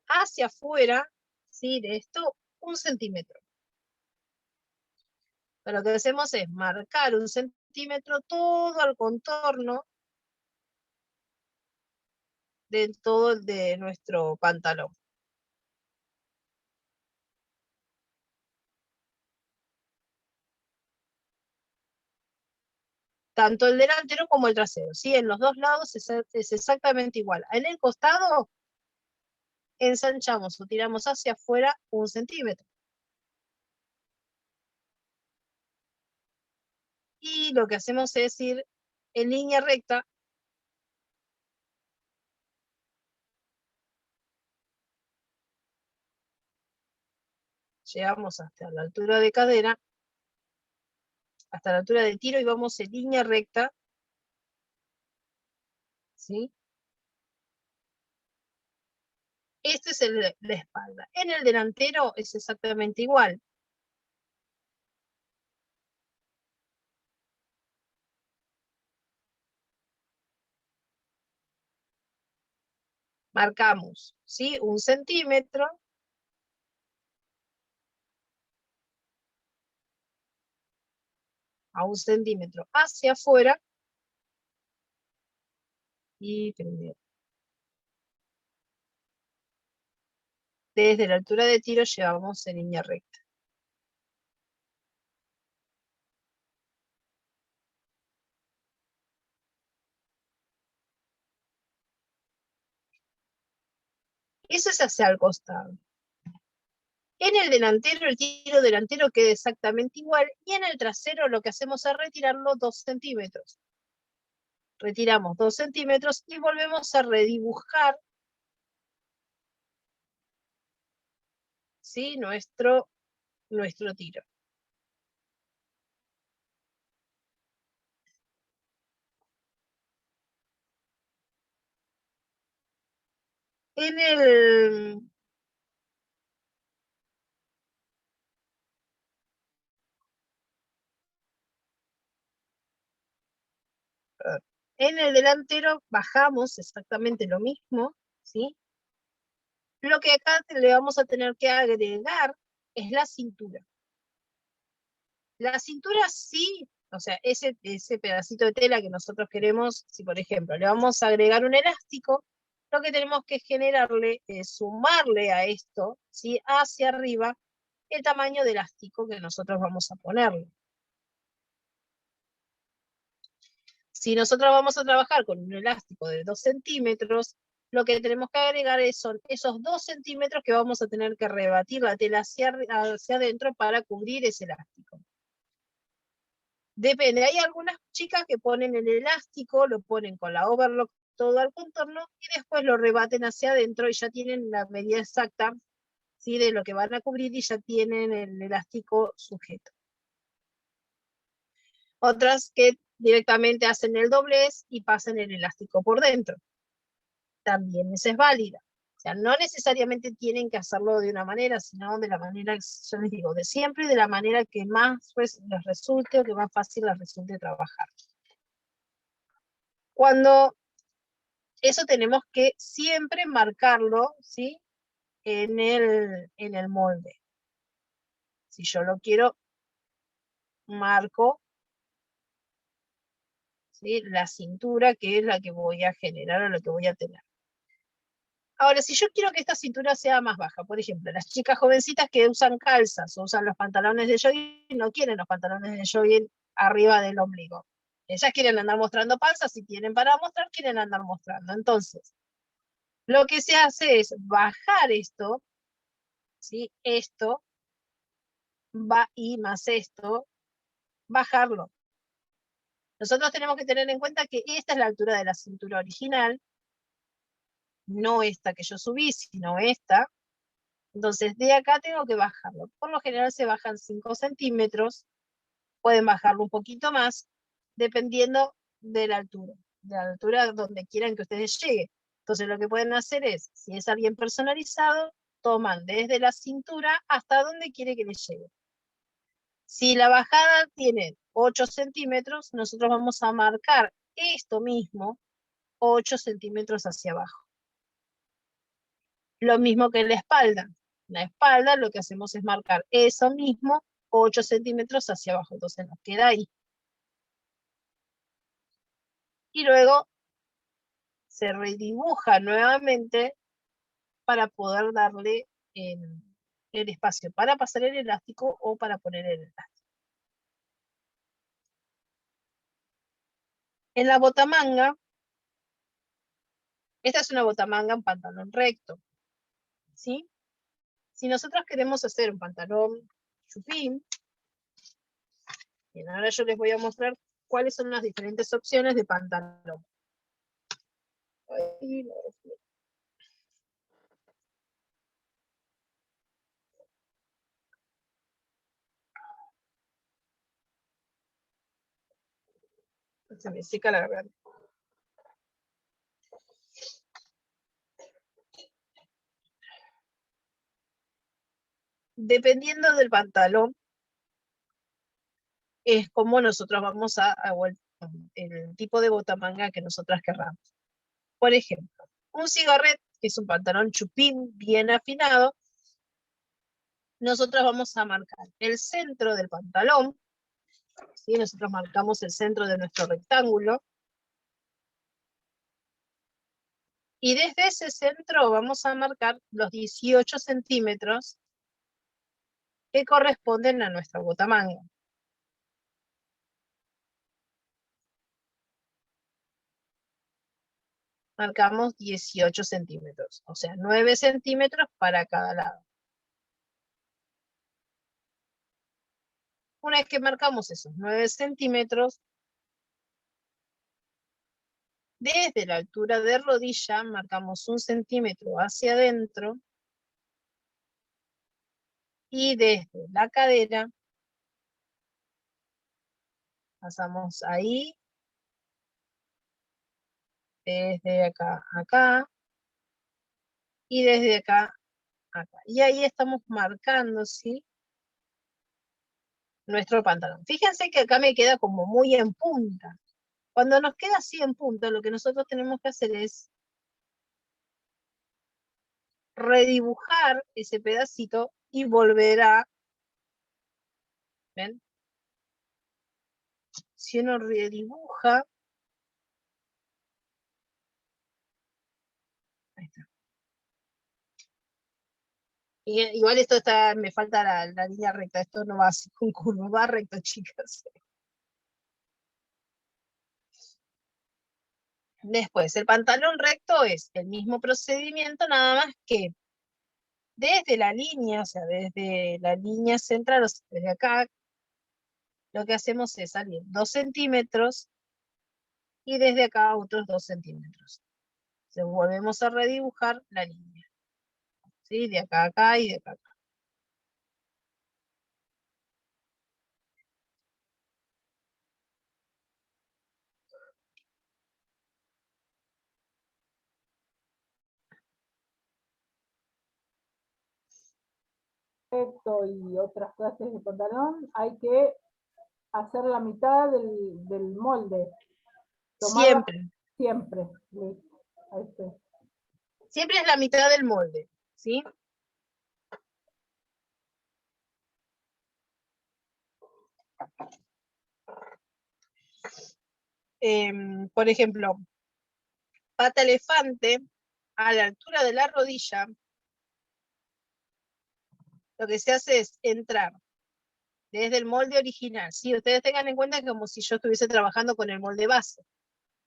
hacia afuera, ¿sí? De esto, 1 centímetro. Pero lo que hacemos es marcar 1 centímetro todo el contorno de todo el de nuestro pantalón. Tanto el delantero como el trasero, ¿sí? En los dos lados es exactamente igual. En el costado ensanchamos o tiramos hacia afuera 1 centímetro. Y lo que hacemos es ir en línea recta llegamos hasta la altura de cadera, hasta la altura del tiro y vamos en línea recta, ¿sí? Este es la espalda. En el delantero es exactamente igual. Marcamos, ¿sí? 1 centímetro. A 1 centímetro hacia afuera. Y desde la altura de tiro llevamos en línea recta. Eso es hacia el costado. En el delantero, el tiro delantero queda exactamente igual, y en el trasero lo que hacemos es retirarlo 2 centímetros. Retiramos 2 centímetros y volvemos a redibujar, ¿sí? nuestro tiro. En el delantero bajamos exactamente lo mismo, ¿sí? Lo que acá le vamos a tener que agregar es la cintura. La cintura sí, o sea, ese pedacito de tela que nosotros queremos, si por ejemplo le vamos a agregar un elástico, lo que tenemos que generarle es sumarle a esto, ¿sí? Hacia arriba, el tamaño de elástico que nosotros vamos a ponerle. Si nosotros vamos a trabajar con un elástico de 2 centímetros, lo que tenemos que agregar son esos 2 centímetros que vamos a tener que rebatir la tela hacia adentro para cubrir ese elástico. Depende, hay algunas chicas que ponen el elástico, lo ponen con la overlock todo al contorno y después lo rebaten hacia adentro y ya tienen la medida exacta, ¿sí? De lo que van a cubrir y ya tienen el elástico sujeto. Otras que directamente hacen el doblez y pasan el elástico por dentro. También esa es válida. O sea, no necesariamente tienen que hacerlo de una manera, sino de la manera, yo les digo, de siempre, de la manera que más les resulte o que más fácil les resulte trabajar. Cuando eso tenemos que siempre marcarlo, ¿sí? En el molde. Si yo lo quiero, marco, ¿sí? La cintura, que es la que voy a generar o la que voy a tener. Ahora, si yo quiero que esta cintura sea más baja, por ejemplo, las chicas jovencitas que usan calzas o usan los pantalones de jogging, no quieren los pantalones de jogging arriba del ombligo. Ellas quieren andar mostrando panza, si tienen para mostrar, quieren andar mostrando. Entonces, lo que se hace es bajar esto, ¿sí? Esto, va y más esto, bajarlo. Nosotros tenemos que tener en cuenta que esta es la altura de la cintura original, no esta que yo subí, sino esta. Entonces, de acá tengo que bajarlo. Por lo general se bajan 5 centímetros, pueden bajarlo un poquito más, dependiendo de la altura donde quieran que ustedes lleguen. Entonces, lo que pueden hacer es, si es alguien personalizado, toman desde la cintura hasta donde quiere que les llegue. Si la bajada tiene 8 centímetros, nosotros vamos a marcar esto mismo, 8 centímetros hacia abajo. Lo mismo que en la espalda. La espalda lo que hacemos es marcar eso mismo, 8 centímetros hacia abajo. Entonces nos queda ahí. Y luego se redibuja nuevamente para poder darle el espacio para pasar el elástico o para poner el elástico. En la botamanga, esta es una botamanga en pantalón recto, ¿sí? Si nosotros queremos hacer un pantalón chupín, bien, ahora yo les voy a mostrar cuáles son las diferentes opciones de pantalón. Se me seca la garganta. Dependiendo del pantalón, es como nosotros vamos el tipo de botamanga que nosotras querramos. Por ejemplo, un cigarret, que es un pantalón chupín bien afinado, nosotros vamos a marcar el centro del pantalón, ¿sí? Nosotros marcamos el centro de nuestro rectángulo, y desde ese centro vamos a marcar los 18 centímetros que corresponden a nuestra botamanga. Marcamos 18 centímetros, o sea, 9 centímetros para cada lado. Una vez que marcamos esos 9 centímetros, desde la altura de rodilla marcamos 1 centímetro hacia adentro, y desde la cadera pasamos ahí, desde acá a acá, y desde acá a acá. Y ahí estamos marcando, ¿sí?, nuestro pantalón. Fíjense que acá me queda como muy en punta. Cuando nos queda así en punta, lo que nosotros tenemos que hacer es redibujar ese pedacito y volver a, ¿ven? Si uno redibuja, ahí está. Igual esto está, me falta la línea recta, esto no va así con curva, va recto, chicas. Después, el pantalón recto es el mismo procedimiento, nada más que desde la línea, o sea, desde la línea central, o sea, desde acá, lo que hacemos es salir 2 centímetros y desde acá otros 2 centímetros. Entonces volvemos a redibujar la línea, ¿sí? De acá a acá y de acá a acá. Esto y otras clases de pantalón, hay que hacer la mitad del molde. Siempre. Siempre. Listo. Ahí está. Siempre es la mitad del molde, ¿sí? Por ejemplo, pata elefante, a la altura de la rodilla, lo que se hace es entrar desde el molde original, ¿sí? Ustedes tengan en cuenta que como si yo estuviese trabajando con el molde base.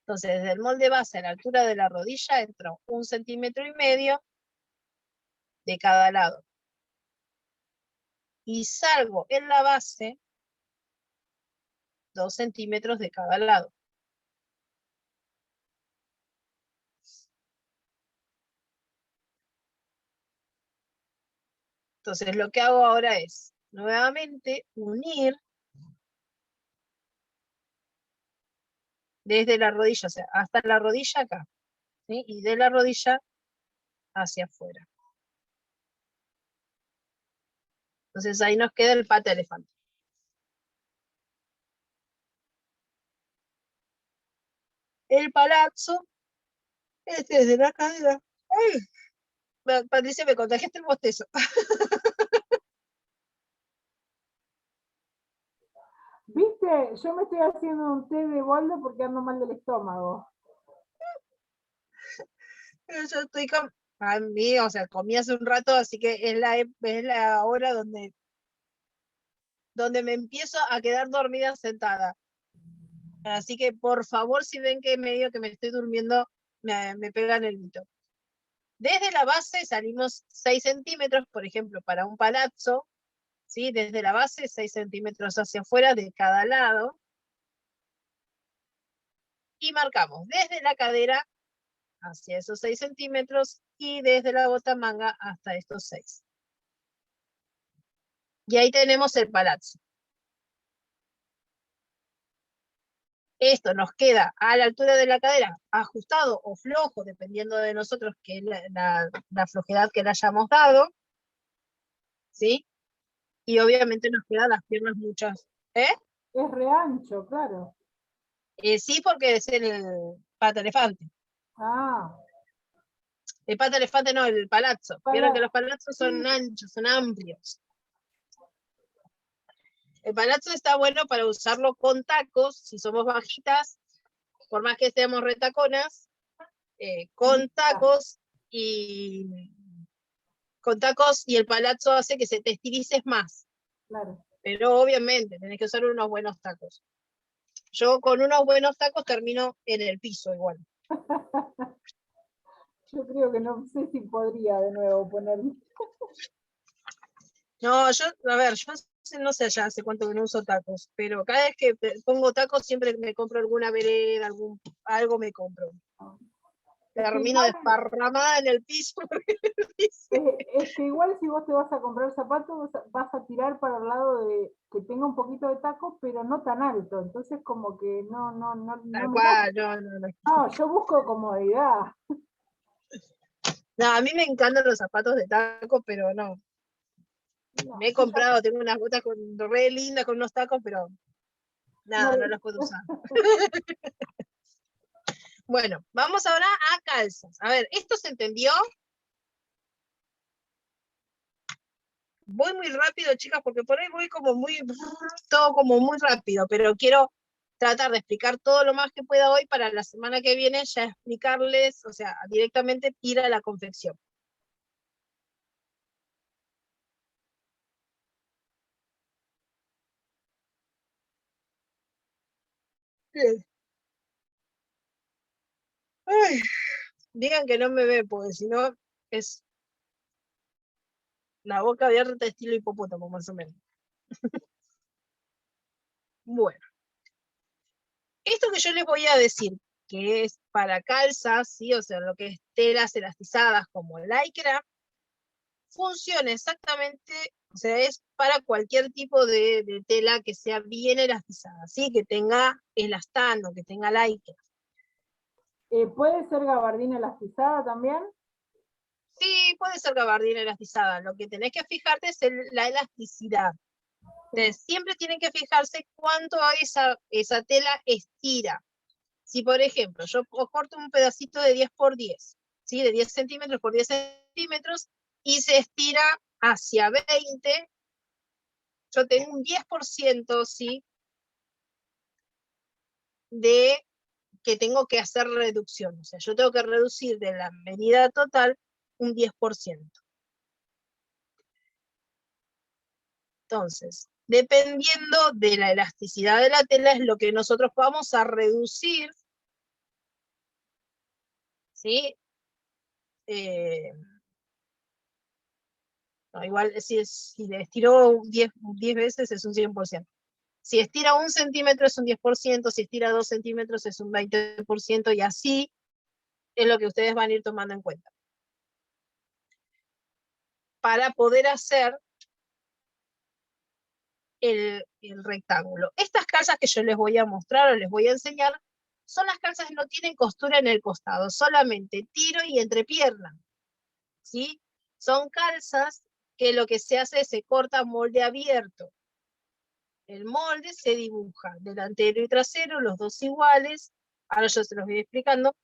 Entonces, desde el molde base a la altura de la rodilla entro 1,5 centímetros de cada lado. Y salgo en la base 2 centímetros de cada lado. Entonces, lo que hago ahora es, nuevamente, unir desde la rodilla, o sea, hasta la rodilla acá, ¿sí? Y de la rodilla hacia afuera. Entonces ahí nos queda el pata elefante. el palazzo es desde la cadera. ¡Ay! Patricia, me contagiaste el bostezo. ¿Viste? Yo me estoy haciendo un té de boldo porque ando mal del estómago. Yo estoy con... A mí, o sea, comí hace un rato, así que es la hora donde me empiezo a quedar dormida sentada. Así que, por favor, si ven que medio que me estoy durmiendo, me pegan el grito. Desde la base salimos 6 centímetros, por ejemplo, para un palazzo, ¿sí? Desde la base 6 centímetros hacia afuera de cada lado. Y marcamos desde la cadera hacia esos 6 centímetros y desde la botamanga hasta estos 6. Y ahí tenemos el palazzo. Esto nos queda a la altura de la cadera, ajustado o flojo, dependiendo de nosotros que la flojedad que le hayamos dado, ¿sí? Y obviamente nos quedan las piernas muchas. Es re ancho, claro. Sí, porque es el pata elefante. Ah, El pata elefante no, el palazzo. Vieron que los palazos son Sí. anchos, son amplios. El palazzo está bueno para usarlo con tacos, si somos bajitas, por más que estemos retaconas, con tacos y el palazzo hace que se te estilices más. claro. Pero obviamente tenés que usar unos buenos tacos. Yo con unos buenos tacos termino en el piso igual. Yo creo que no sé si podría de nuevo ponerme. No, yo no sé ya hace cuánto que no uso tacos, pero cada vez que pongo tacos siempre me compro alguna vereda, algo me compro. Termino desparramada en el piso. Es que igual si vos te vas a comprar zapatos, vas a tirar para el lado de que tenga un poquito de taco, pero no tan alto. Entonces como que no Tal me cual, gusta. no. No, yo busco comodidad. No, a mí me encantan los zapatos de taco, pero no. No, Me he comprado, tengo unas botas re lindas con unos tacos, pero nada, no las puedo usar. Bueno, vamos ahora a calzas. A ver, ¿esto se entendió? Voy muy rápido, chicas, porque por ahí voy todo como muy rápido, pero quiero tratar de explicar todo lo más que pueda hoy para la semana que viene ya explicarles, o sea, directamente ir a la confección. Bien. Ay, digan que no me ve, porque si no es la boca abierta estilo hipopótamo, más o menos. Bueno, esto que yo les voy a decir, que es para calzas, ¿sí? O sea, lo que es telas elastizadas como lycra, funciona exactamente, o sea, es para cualquier tipo de tela que sea bien elastizada, ¿sí? Que tenga elastano, que tenga lycra. ¿Puede ser gabardina elastizada también? Sí, puede ser gabardina elastizada. Lo que tenés que fijarte es la elasticidad. Entonces, siempre tienen que fijarse cuánto esa tela estira. Si, por ejemplo, yo corto un pedacito de 10 por 10, ¿sí? De 10 centímetros por 10 centímetros, y se estira hacia 20, yo tengo un 10%, ¿sí? De que tengo que hacer reducción. O sea, yo tengo que reducir de la medida total un 10%. Entonces, dependiendo de la elasticidad de la tela, es lo que nosotros vamos a reducir, ¿sí? No, igual si le estiró 10 veces es un 100%. Si estira 1 centímetro es un 10%, si estira 2 centímetros es un 20%, y así es lo que ustedes van a ir tomando en cuenta. Para poder hacer el rectángulo. Estas calzas que yo les voy a mostrar o les voy a enseñar son las calzas que no tienen costura en el costado, solamente tiro y entrepierna, ¿sí? Son calzas que lo que se hace es se corta molde abierto. El molde se dibuja delantero y trasero, los dos iguales, Ahora yo se los voy explicando,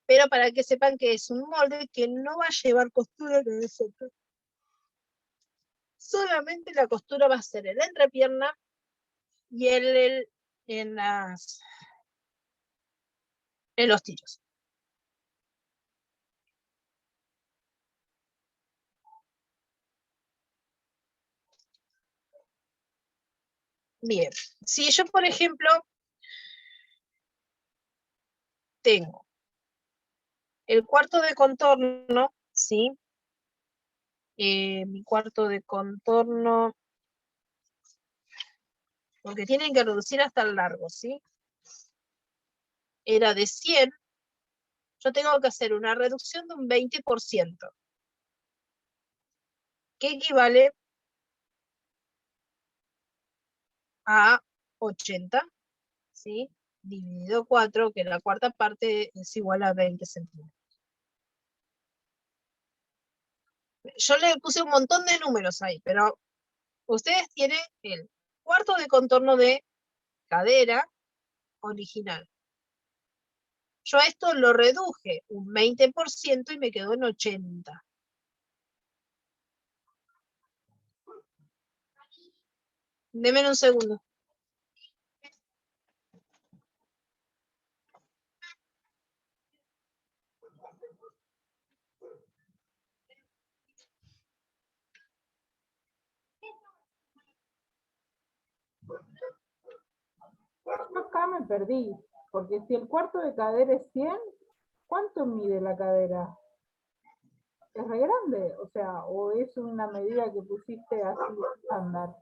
pero para que sepan que es un molde que no va a llevar costura en el centro. Solamente la costura va a ser en la entrepierna y en los tiros. Bien, si yo, por ejemplo, tengo el cuarto de contorno, ¿sí? Mi cuarto de contorno, porque tienen que reducir hasta el largo, ¿sí? Era de 100, yo tengo que hacer una reducción de un 20%, que equivale a 80, ¿sí? Dividido 4, que la cuarta parte es igual a 20 centímetros. Yo le puse un montón de números ahí, pero ustedes tienen el cuarto de contorno de cadera original. Yo a esto lo reduje un 20% y me quedó en 80. Deme un segundo. Yo acá me perdí, porque si el cuarto de cadera es 100, ¿cuánto mide la cadera? ¿Es re grande? O sea, ¿o es una medida que pusiste así estándar?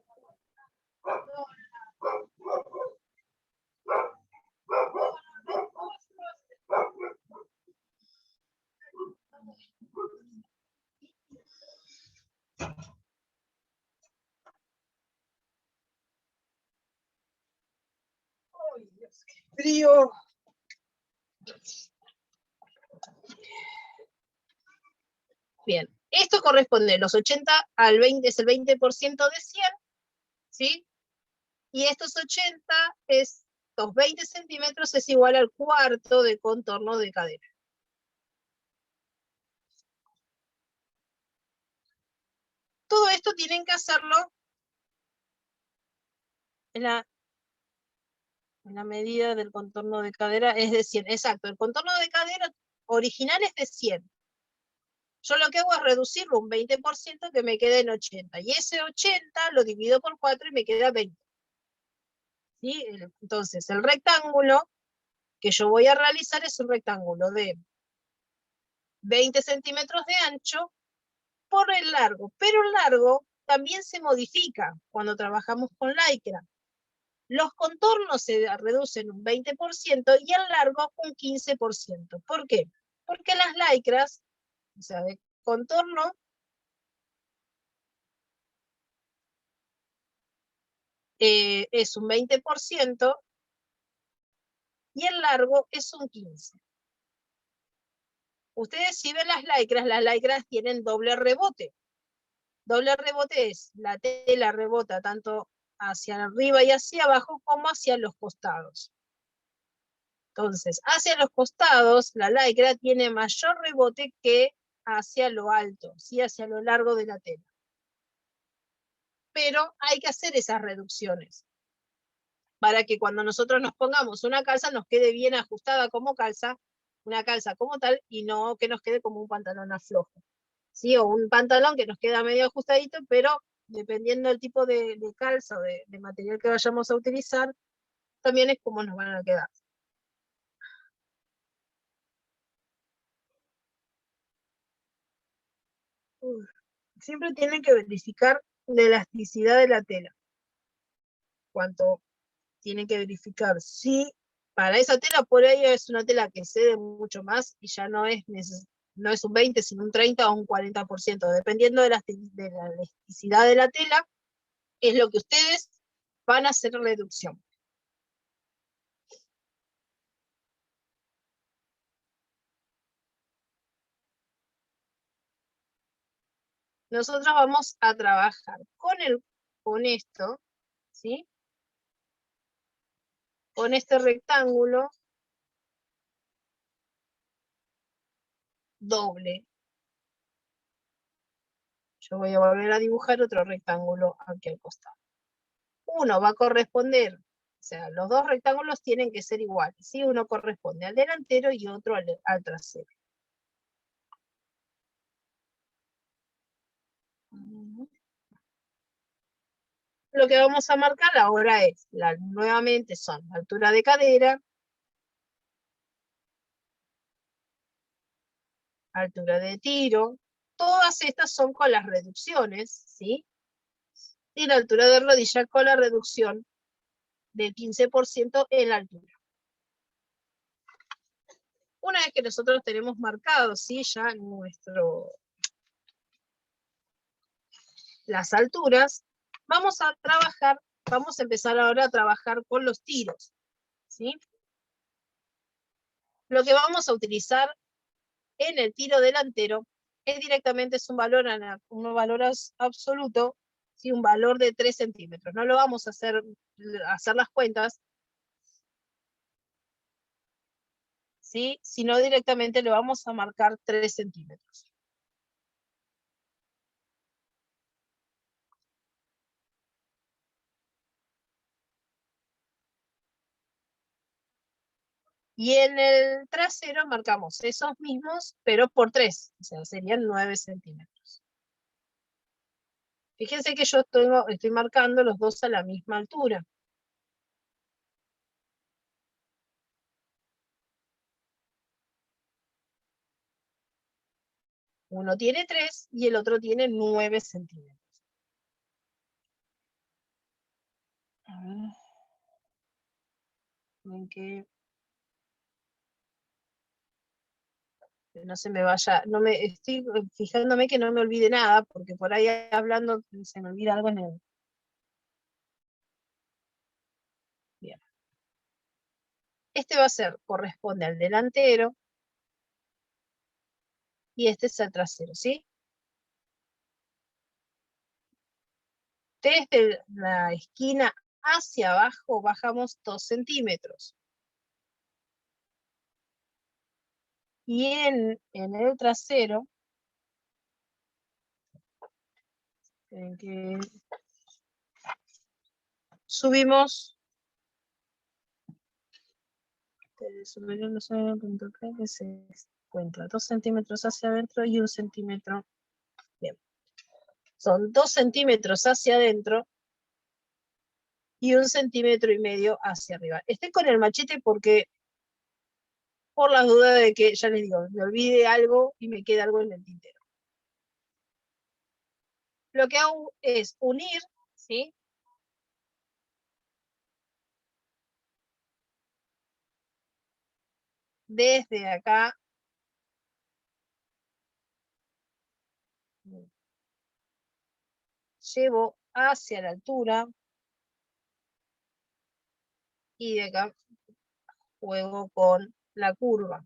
¡Ay, Dios, qué frío! Bien, esto corresponde, los 80 al 20, es el 20% de 100, ¿sí? Y estos 80, estos 20 centímetros es igual al cuarto de contorno de cadera. Todo esto tienen que hacerlo en la medida del contorno de cadera, es de 100. Exacto, el contorno de cadera original es de 100. Yo lo que hago es reducirlo un 20% que me queda en 80. Y ese 80 lo divido por 4 y me queda 20. ¿Sí? Entonces, el rectángulo que yo voy a realizar es un rectángulo de 20 centímetros de ancho por el largo. Pero el largo también se modifica cuando trabajamos con lycra. Los contornos se reducen un 20% y el largo un 15%. ¿Por qué? Porque las lycras, o sea, de contorno, es un 20% y el largo es un 15%. Ustedes si ven las lycras tienen doble rebote. Doble rebote es, la tela rebota tanto hacia arriba y hacia abajo como hacia los costados. Entonces, hacia los costados, la lycra tiene mayor rebote que hacia lo alto, ¿sí? Hacia lo largo de la tela. Pero hay que hacer esas reducciones para que cuando nosotros nos pongamos una calza nos quede bien ajustada como calza, una calza como tal, y no que nos quede como un pantalón aflojo, ¿sí? O un pantalón que nos queda medio ajustadito, pero dependiendo del tipo de calza o de material que vayamos a utilizar, también es como nos van a quedar. Siempre tienen que verificar la elasticidad de la tela. Cuanto tienen que verificar si para esa tela por ahí es una tela que cede mucho más y ya no es un 20, sino un 30 o un 40%, dependiendo de la elasticidad de la tela, es lo que ustedes van a hacer reducción. Nosotros vamos a trabajar con esto, ¿sí? Con este rectángulo doble. Yo voy a volver a dibujar otro rectángulo aquí al costado. Uno va a corresponder, o sea, los dos rectángulos tienen que ser iguales, ¿sí? Uno corresponde al delantero y otro al trasero. Lo que vamos a marcar ahora es, nuevamente son la altura de cadera, altura de tiro, todas estas son con las reducciones, ¿sí? Y la altura de rodilla con la reducción del 15% en la altura. Una vez que nosotros tenemos marcado, ¿sí? Ya las alturas, vamos a empezar ahora a trabajar con los tiros, ¿sí? Lo que vamos a utilizar en el tiro delantero es directamente un valor absoluto, ¿sí? Un valor de 3 centímetros. No lo vamos a hacer las cuentas, ¿sí? Sino directamente le vamos a marcar 3 centímetros. Y en el trasero marcamos esos mismos, pero por 3, o sea, serían 9 centímetros. Fíjense que yo estoy marcando los dos a la misma altura. Uno tiene 3 y el otro tiene 9 centímetros. A ver. Ven que no se me vaya, estoy fijándome que no me olvide nada, porque por ahí hablando se me olvida algo en el. Bien. Este corresponde al delantero, y este es el trasero, ¿sí? Desde la esquina hacia abajo bajamos 2 centímetros. Y en el trasero, subimos, que se encuentra 2 centímetros hacia adentro y 1 centímetro. Bien. Son 2 centímetros hacia adentro y 1,5 centímetros hacia arriba. Estoy con el machete porque, por las dudas de que, ya les digo, me olvide algo y me quede algo en el tintero. Lo que hago es unir, ¿sí? Desde acá, llevo hacia la altura, y de acá juego con la curva.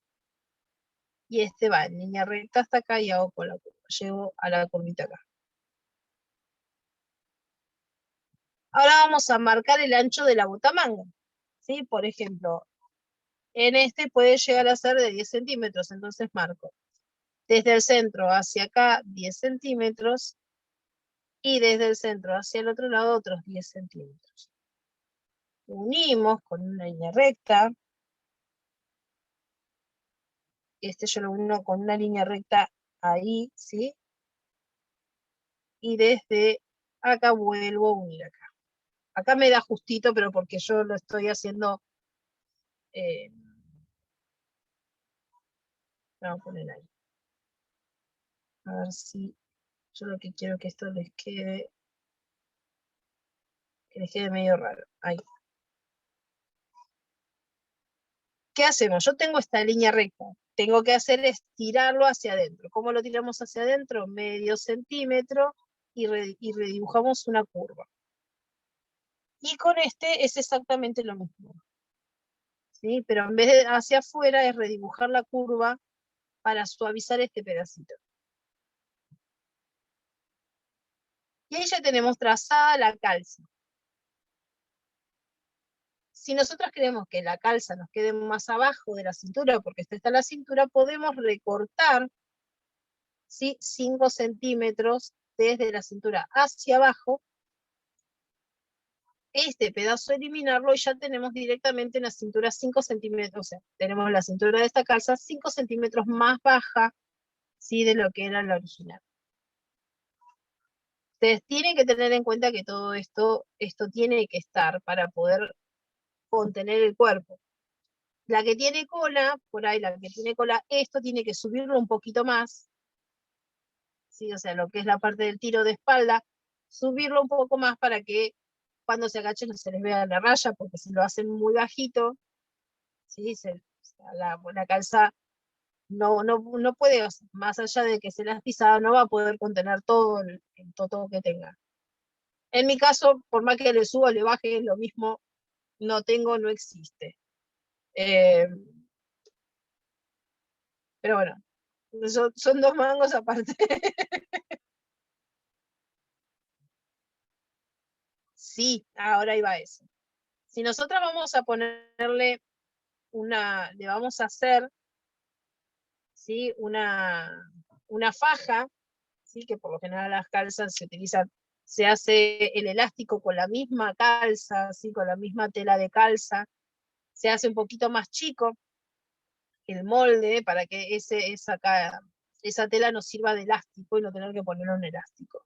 Y este va en línea recta hasta acá y hago con la curva. Llevo a la curvita acá. Ahora vamos a marcar el ancho de la botamanga, ¿sí? Por ejemplo, en este puede llegar a ser de 10 centímetros, entonces marco desde el centro hacia acá 10 centímetros y desde el centro hacia el otro lado otros 10 centímetros. Unimos con una línea recta. Este yo lo uno con una línea recta ahí, ¿sí? Y desde acá vuelvo a unir acá. Acá me da justito, pero porque yo lo estoy haciendo. Vamos a poner ahí. A ver si yo lo que quiero que esto les quede medio raro. Ahí. ¿Qué hacemos? Yo tengo esta línea recta. Tengo que hacer es tirarlo hacia adentro. ¿Cómo lo tiramos hacia adentro? Medio centímetro y redibujamos una curva. Y con este es exactamente lo mismo. ¿Sí? Pero en vez de hacia afuera es redibujar la curva para suavizar este pedacito. Y ahí ya tenemos trazada la calza. Si nosotros queremos que la calza nos quede más abajo de la cintura, porque esta está la cintura, podemos recortar ¿sí? 5 centímetros desde la cintura hacia abajo. Este pedazo eliminarlo y ya tenemos directamente una cintura 5 centímetros, o sea, tenemos la cintura de esta calza 5 centímetros más baja, ¿sí? De lo que era la original. Ustedes tienen que tener en cuenta que todo esto tiene que estar para poder contener el cuerpo. La que tiene cola, por ahí la que tiene cola, esto tiene que subirlo un poquito más, ¿sí? O sea, lo que es la parte del tiro de espalda, subirlo un poco más para que cuando se agachen no se les vea la raya, porque si lo hacen muy bajito, ¿sí? La calza no puede, más allá de que se las pisada, no va a poder contener todo el toto que tenga. En mi caso, por más que le suba o le baje, lo mismo, no existe. Pero bueno, son 2 mangos aparte. Sí, ahora iba eso. Si nosotros vamos a ponerle le vamos a hacer, ¿sí? Una faja, ¿sí? Que por lo general las calzas se hace el elástico con la misma calza, ¿sí? Con la misma tela de calza, se hace un poquito más chico el molde para que esa tela nos sirva de elástico y no tener que poner un elástico.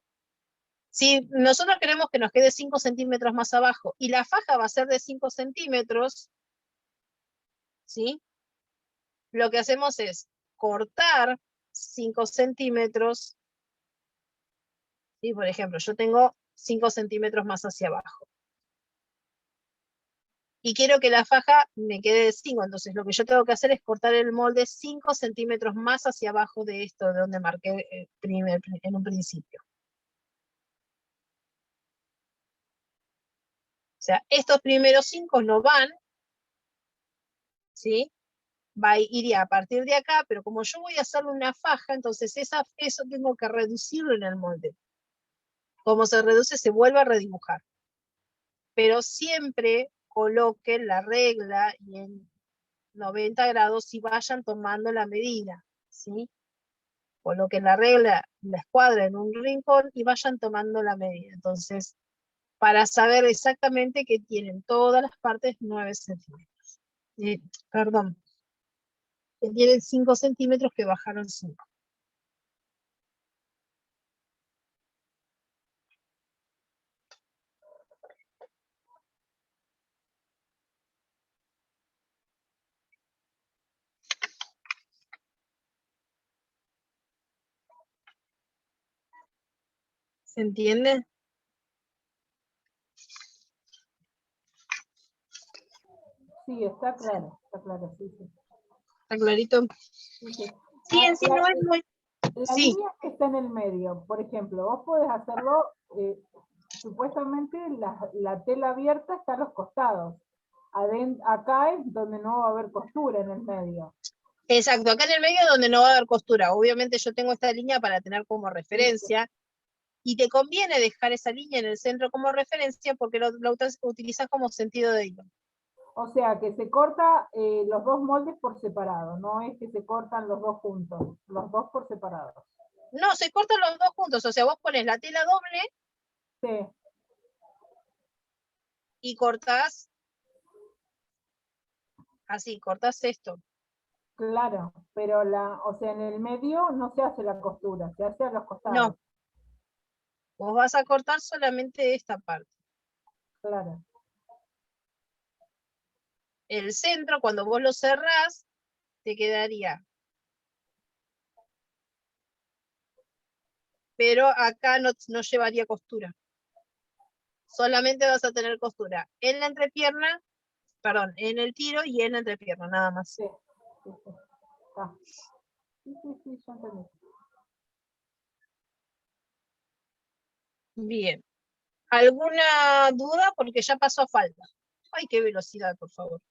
Si nosotros queremos que nos quede 5 centímetros más abajo y la faja va a ser de 5 centímetros, ¿sí? Lo que hacemos es cortar 5 centímetros, ¿sí? Por ejemplo, yo tengo 5 centímetros más hacia abajo. Y quiero que la faja me quede de 5, entonces lo que yo tengo que hacer es cortar el molde 5 centímetros más hacia abajo de esto, de donde marqué en un principio. O sea, estos primeros 5 no van, ¿sí? Iría a partir de acá, pero como yo voy a hacerle una faja, entonces eso tengo que reducirlo en el molde. Como se reduce, se vuelve a redibujar. Pero siempre coloquen la regla y en 90 grados y vayan tomando la medida, ¿sí? Coloquen la regla, la escuadra en un rincón y vayan tomando la medida. Entonces, para saber exactamente que tienen todas las partes 9 centímetros. Perdón, que tienen 5 centímetros que bajaron 5. ¿Se entiende? Sí, está claro, sí, sí. ¿Está clarito? Sí, sí. Sí, en sí no es muy... La Sí, línea que está en el medio, por ejemplo, vos podés hacerlo, supuestamente la tela abierta está a los costados. Acá es donde no va a haber costura en el medio. exacto. Acá en el medio es donde no va a haber costura. Obviamente yo tengo esta línea para tener como referencia. Y te conviene dejar esa línea en el centro como referencia porque lo utilizas como sentido de hilo. O sea, que se corta los dos moldes por separado, no es que se cortan los dos juntos, los dos por separado. No, se cortan los dos juntos, o sea, vos pones la tela doble Sí, y cortás así, cortás esto. claro, pero o sea, en el medio no se hace la costura, se hace a los costados. No, vos vas a cortar solamente esta parte. Claro. El centro, cuando vos lo cerrás, te quedaría. Pero acá no llevaría costura. Solamente vas a tener costura en la entrepierna, perdón, en el tiro y en la entrepierna, nada más. Sí, sí, sí. Ah. Sí, ya entendí. Bien. ¿Alguna duda? Porque ya pasó a falda. Ay, qué velocidad, por favor.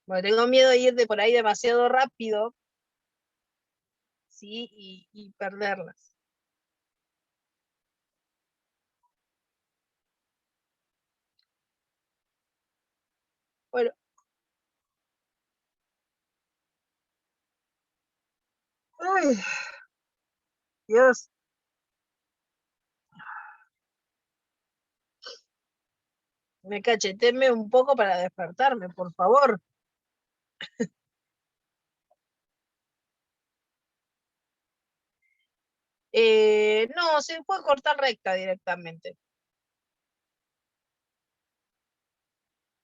Bueno, tengo miedo de ir de por ahí demasiado rápido, ¿sí? Y perderlas. Ay, Dios. Me cacheteme un poco para despertarme, por favor. No, se puede cortar recta directamente.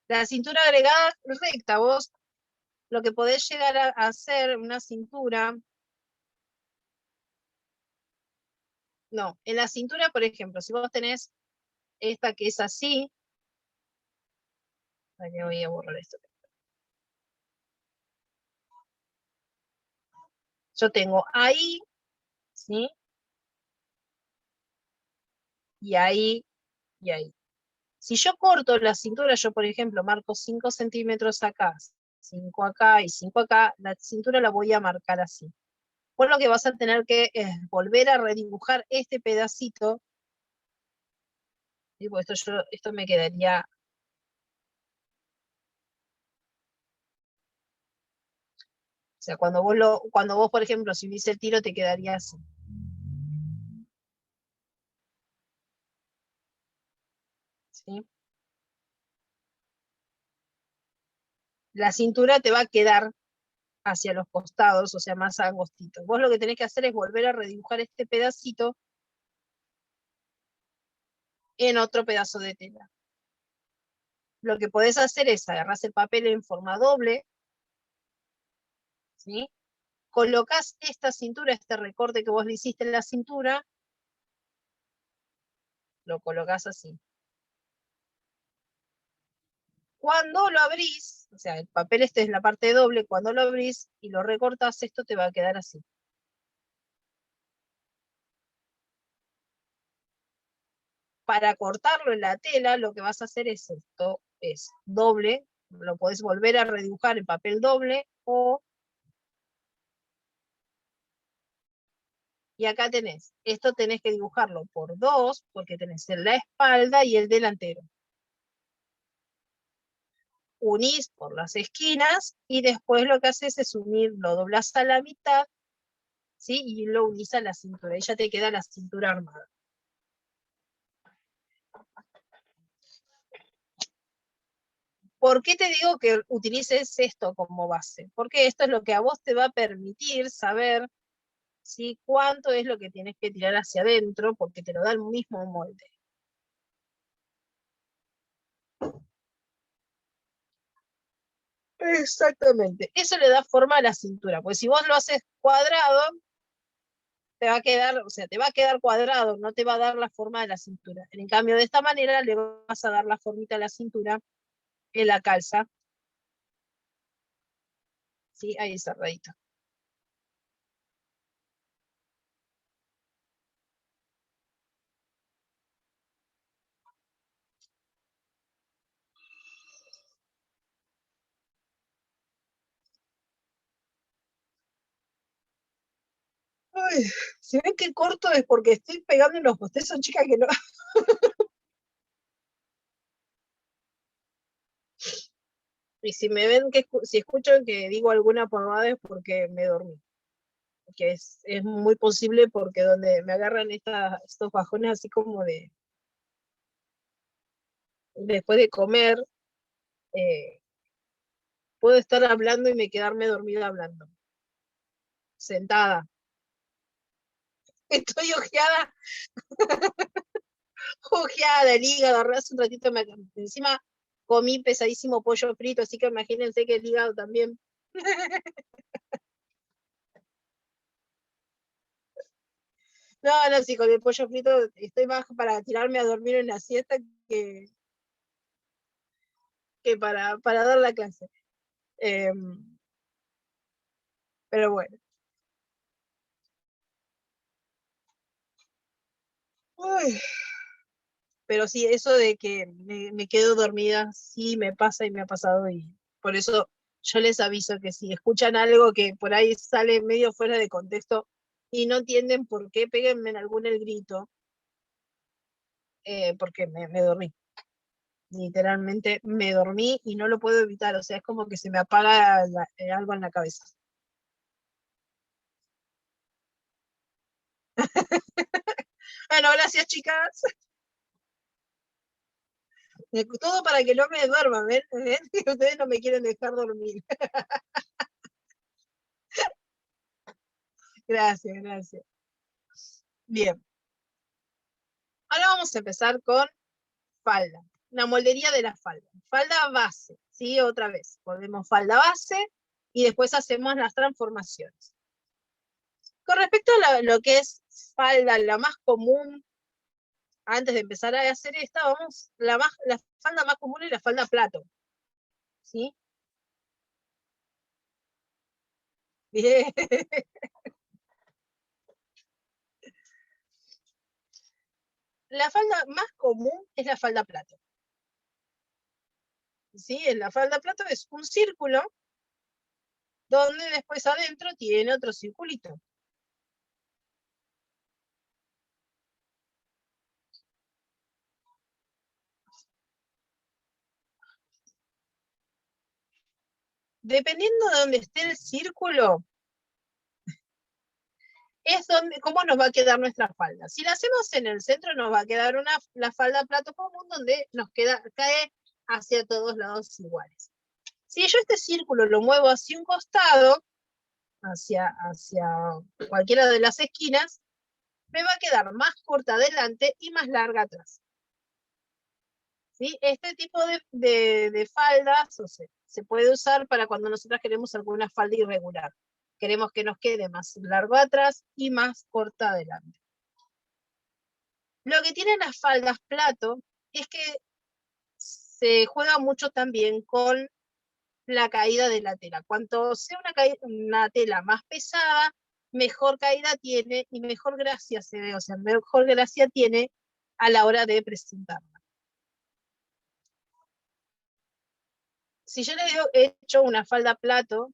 La cintura agregada recta, vos lo que podés llegar a hacer una cintura. No, en la cintura, por ejemplo, si vos tenés esta que es así, voy a borrar esto. Yo tengo ahí, ¿sí? Y ahí, y ahí. Si yo corto la cintura, yo por ejemplo marco 5 centímetros acá, 5 acá y 5 acá, la cintura la voy a marcar así. Por lo que vas a tener que volver a redibujar este pedacito. Tipo, esto me quedaría. O sea, cuando vos, por ejemplo, si hubiese el tiro, te quedaría así. ¿Sí? La cintura te va a quedar hacia los costados, o sea, más angostito. Vos lo que tenés que hacer es volver a redibujar este pedacito en otro pedazo de tela. Lo que podés hacer es agarrar el papel en forma doble, ¿sí? Colocás esta cintura, este recorte que vos le hiciste en la cintura, lo colocás así. Cuando lo abrís, o sea, el papel este es la parte doble, cuando lo abrís y lo recortás, esto te va a quedar así. Para cortarlo en la tela, lo que vas a hacer es esto, es doble, lo podés volver a redibujar en papel doble, y acá tenés, esto tenés que dibujarlo por 2, porque tenés el la espalda y el delantero. Unís por las esquinas, y después lo que haces es unir, lo doblás a la mitad, ¿sí? Y lo unís a la cintura, y ya te queda la cintura armada. ¿Por qué te digo que utilices esto como base? Porque esto es lo que a vos te va a permitir saber, ¿sí?, cuánto es lo que tienes que tirar hacia adentro, porque te lo da el mismo molde. Exactamente. Eso le da forma a la cintura, pues si vos lo haces cuadrado, te va a quedar, o sea, te va a quedar cuadrado, no te va a dar la forma de la cintura. En cambio, de esta manera le vas a dar la formita a la cintura en la calza. Sí, ahí cerradito. Ay, si ven que corto es porque estoy pegando en los bostezos, chicas, que no. Y si me ven si escuchan que digo alguna pomada es porque me dormí. Que es muy posible porque donde me agarran estos bajones así como de después de comer, puedo estar hablando y me quedarme dormida hablando. Sentada. Estoy ojeada. Ojeada, el hígado, hace un ratito encima comí pesadísimo pollo frito, así que imagínense que el hígado también. No, no, sí, con el pollo frito estoy más para tirarme a dormir en la siesta que para dar la clase. Pero bueno. Uy, pero sí, eso de que me quedo dormida, sí me pasa y me ha pasado, y por eso yo les aviso que si escuchan algo que por ahí sale medio fuera de contexto y no entienden por qué, péguenme en algún el grito, porque me dormí. Literalmente me dormí y no lo puedo evitar, o sea, es como que se me apaga algo en la cabeza. gracias, chicas. Todo para que no me duerma, ¿ven? ¿Ven? Ustedes no me quieren dejar dormir. Gracias, gracias. Bien. Ahora vamos a empezar con falda. La moldería de la falda. Falda base, ¿sí? Otra vez. Ponemos falda base y después hacemos las transformaciones. Con respecto a lo que es falda, la más común, antes de empezar a hacer esta, vamos, la falda más común es la falda plato. ¿Sí? Bien. La falda más común es la falda plato. ¿Sí? La falda plato es un círculo donde después adentro tiene otro circulito. Dependiendo de dónde esté el círculo, es cómo nos va a quedar nuestra falda. Si la hacemos en el centro, nos va a quedar la falda plato común donde cae hacia todos lados iguales. Si yo este círculo lo muevo hacia un costado, hacia cualquiera de las esquinas, me va a quedar más corta adelante y más larga atrás. ¿Sí? Este tipo de faldas se puede usar para cuando nosotros queremos alguna falda irregular. Queremos que nos quede más largo atrás y más corta adelante. Lo que tienen las faldas plato es que se juega mucho también con la caída de la tela. Cuanto sea una tela más pesada, mejor caída tiene y mejor gracia se ve, o sea, mejor gracia tiene a la hora de presentarla. Si yo les he hecho una falda plato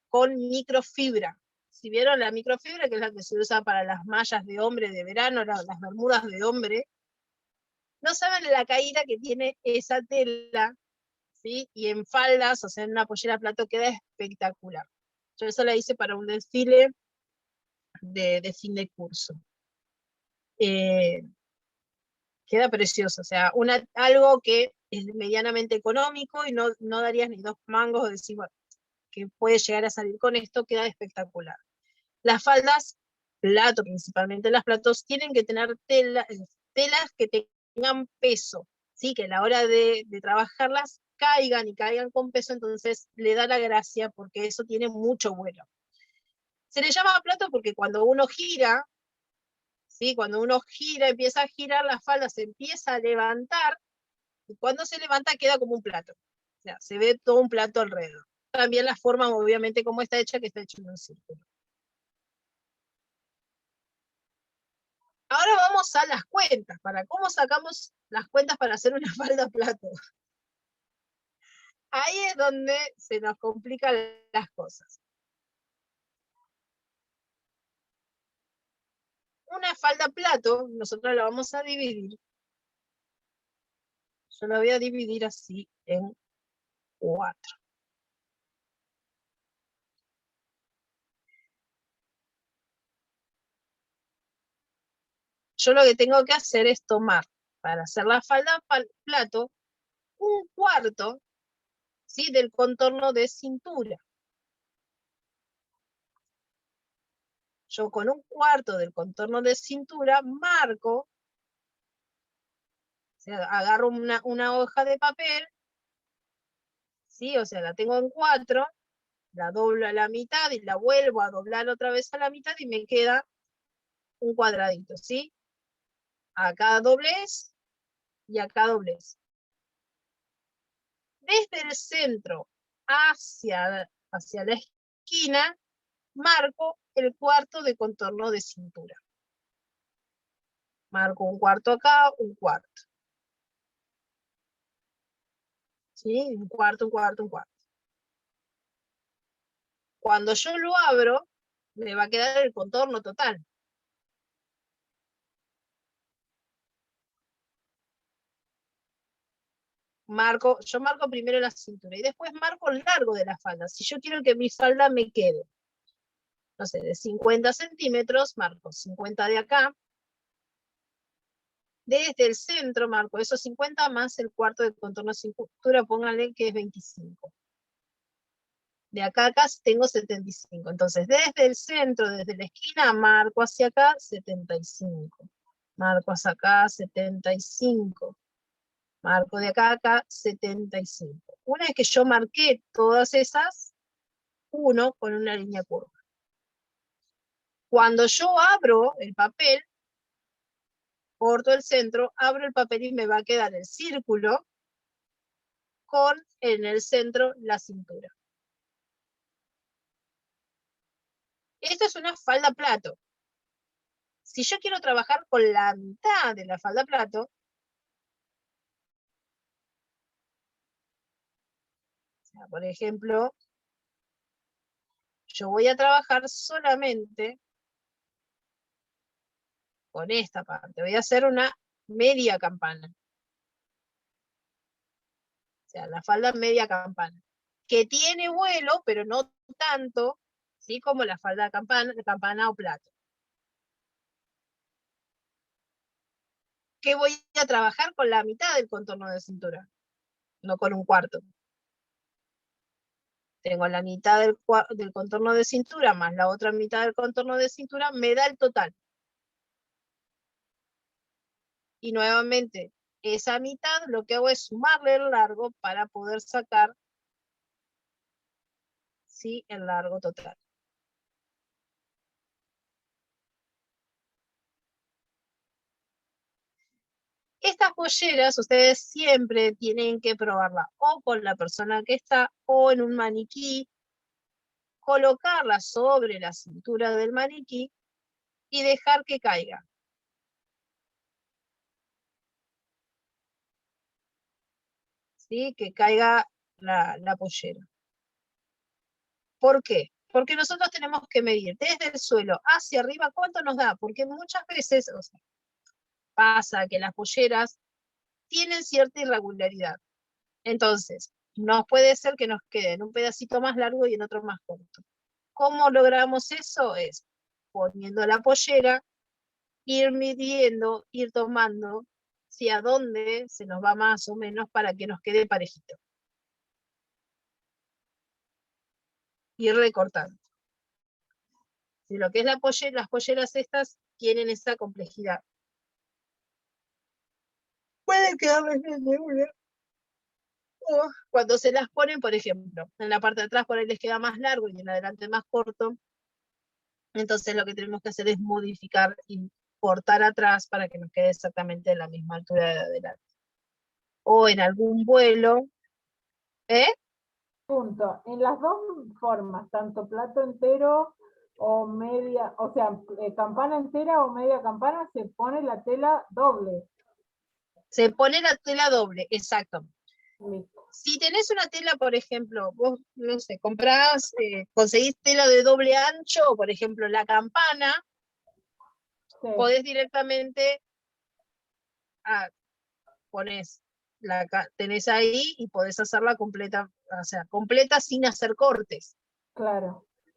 con microfibra, si vieron la microfibra, que es la que se usa para las mallas de hombre de verano, las bermudas de hombre, no saben la caída que tiene esa tela, ¿sí? Y en faldas, o sea, en una pollera plato queda espectacular. Yo eso la hice para un desfile de fin de curso. Queda precioso, o sea, algo que es medianamente económico y no darías ni 2 mangos de decir, bueno, que puede llegar a salir con esto, queda espectacular. Las faldas, plato principalmente, las platos tienen que tener telas que tengan peso, ¿sí? Que a la hora de trabajarlas caigan y caigan con peso, entonces le da la gracia porque eso tiene mucho vuelo. Se le llama plato porque cuando uno gira, ¿sí? Cuando uno gira, empieza a girar, la falda se empieza a levantar y cuando se levanta queda como un plato. O sea, se ve todo un plato alrededor. También la forma, obviamente, como está hecha, que está hecho en un círculo. Ahora vamos a las cuentas, para cómo sacamos las cuentas para hacer una falda plato. Ahí es donde se nos complican las cosas. Una falda plato, nosotros la vamos a dividir. Yo la voy a dividir así en 4. Yo lo que tengo que hacer es tomar, para hacer la falda plato, 1/4, ¿sí? Del contorno de cintura. Yo con 1/4 del contorno de cintura marco, o sea, agarro una hoja de papel, ¿sí? O sea, la tengo en 4, la doblo a la mitad y la vuelvo a doblar otra vez a la mitad y me queda un cuadradito, ¿sí? Acá doblez y acá doblez. Desde el centro hacia la esquina, marco el 1/4 de contorno de cintura. Marco 1/4 acá, 1/4. ¿Sí? 1/4, 1/4, 1/4. Cuando yo lo abro, me va a quedar el contorno total. Yo marco primero la cintura y después marco el largo de la falda. Si yo quiero que mi falda me quede, no sé, de 50 centímetros, marco 50 de acá, Desde el centro marco esos 50 más el cuarto de contorno de cintura, pónganle que es 25. De acá a acá tengo 75. Entonces, desde el centro, desde la esquina, marco hacia acá 75. Marco hacia acá 75. Marco de acá a acá 75. Una vez que yo marqué todas esas, 1 con una línea curva. Cuando yo abro el papel, corto el centro, abro el papel y me va a quedar el círculo con en el centro la cintura. Esto es una falda plato. Si yo quiero trabajar con la mitad de la falda plato, o sea, por ejemplo, yo voy a trabajar solamente con esta parte. Voy a hacer una media campana. O sea, la falda media campana. Que tiene vuelo, pero no tanto, ¿sí? Como la falda campana o plato. Que voy a trabajar con la mitad del contorno de cintura, no con un cuarto. Tengo la mitad del contorno de cintura más la otra mitad del contorno de cintura, me da el total. Y nuevamente, esa mitad lo que hago es sumarle el largo para poder sacar, ¿sí?, el largo total. Estas polleras ustedes siempre tienen que probarla o con la persona que está o en un maniquí, colocarla sobre la cintura del maniquí y dejar que caiga. ¿Sí? Que caiga la pollera. ¿Por qué? Porque nosotros tenemos que medir desde el suelo hacia arriba cuánto nos da, porque muchas veces, o sea, pasa que las polleras tienen cierta irregularidad. Entonces, no puede ser que nos quede en un pedacito más largo y en otro más corto. ¿Cómo logramos eso? Es poniendo la pollera, ir midiendo, ir tomando, si a dónde se nos va más o menos para que nos quede parejito. Ir recortando. Si lo que es las polleras estas tienen esa complejidad. Pueden quedarles bien de una. O cuando se las ponen, por ejemplo, en la parte de atrás por ahí les queda más largo y en adelante más corto. Entonces lo que tenemos que hacer es modificar y cortar atrás para que nos quede exactamente de la misma altura de adelante. O en algún vuelo, Punto. En las dos formas, tanto plato entero o media, o sea, campana entera o media campana, se pone la tela doble. Se pone la tela doble, exacto. Listo. Si tenés una tela, por ejemplo, vos, no sé, comprás, conseguís tela de doble ancho, por ejemplo, la campana, Sí, podés directamente, tenés ahí y podés hacerla completa, o sea, completa sin hacer cortes. claro. Sí,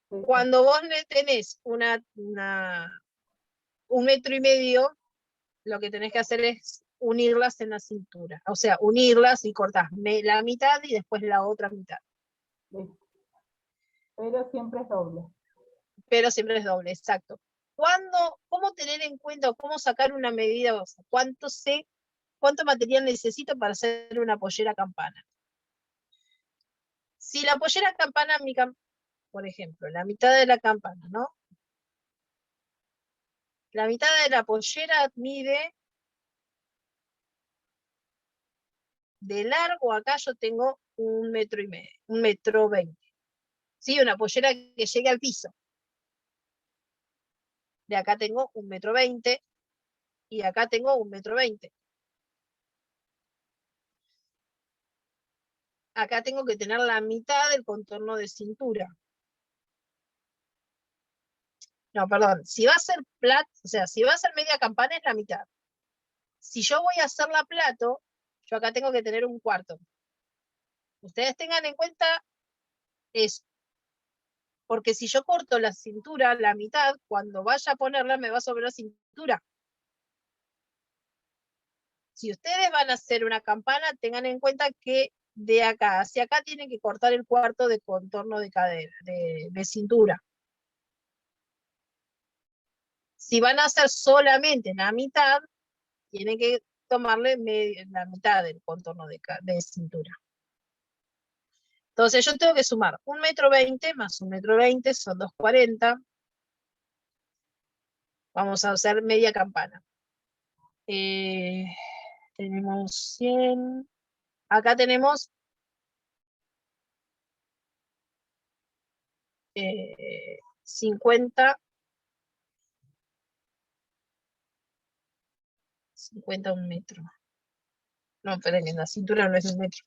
sí. Cuando vos tenés un metro y medio, lo que tenés que hacer es unirlas en la cintura. O sea, unirlas y cortás la mitad y después la otra mitad. Listo. Pero siempre es doble. Pero siempre es doble, exacto. ¿Cómo tener en cuenta o cómo sacar una medida? O sea, ¿cuánto material necesito para hacer una pollera campana? Si la pollera campana, por ejemplo, la mitad de la campana, ¿no? La mitad de la pollera mide, de largo acá yo tengo 1,5 metros, 1,20 metros. ¿Sí? Una pollera que llegue al piso. De acá tengo 1,20 metros y acá tengo 1,20 metros. Acá tengo que tener la mitad del contorno de cintura. No, perdón, si va a ser o sea, si va a ser media campana es la mitad. Si yo voy a hacer la plato, yo acá tengo que tener un cuarto. Ustedes tengan en cuenta eso. Porque si yo corto la cintura, la mitad, cuando vaya a ponerla me va a sobrar cintura. si ustedes van a hacer una campana, tengan en cuenta que de acá hacia acá tienen que cortar el cuarto de contorno de cadera, de cintura. Si van a hacer solamente la mitad, tienen que tomarle la mitad del contorno de cintura. Entonces yo tengo que sumar 1,20 m más 1,20 m son 2,40. Vamos a hacer media campana. Tenemos 100. Acá tenemos 50. 1 metro. No, esperen, la cintura no es de 1 metro.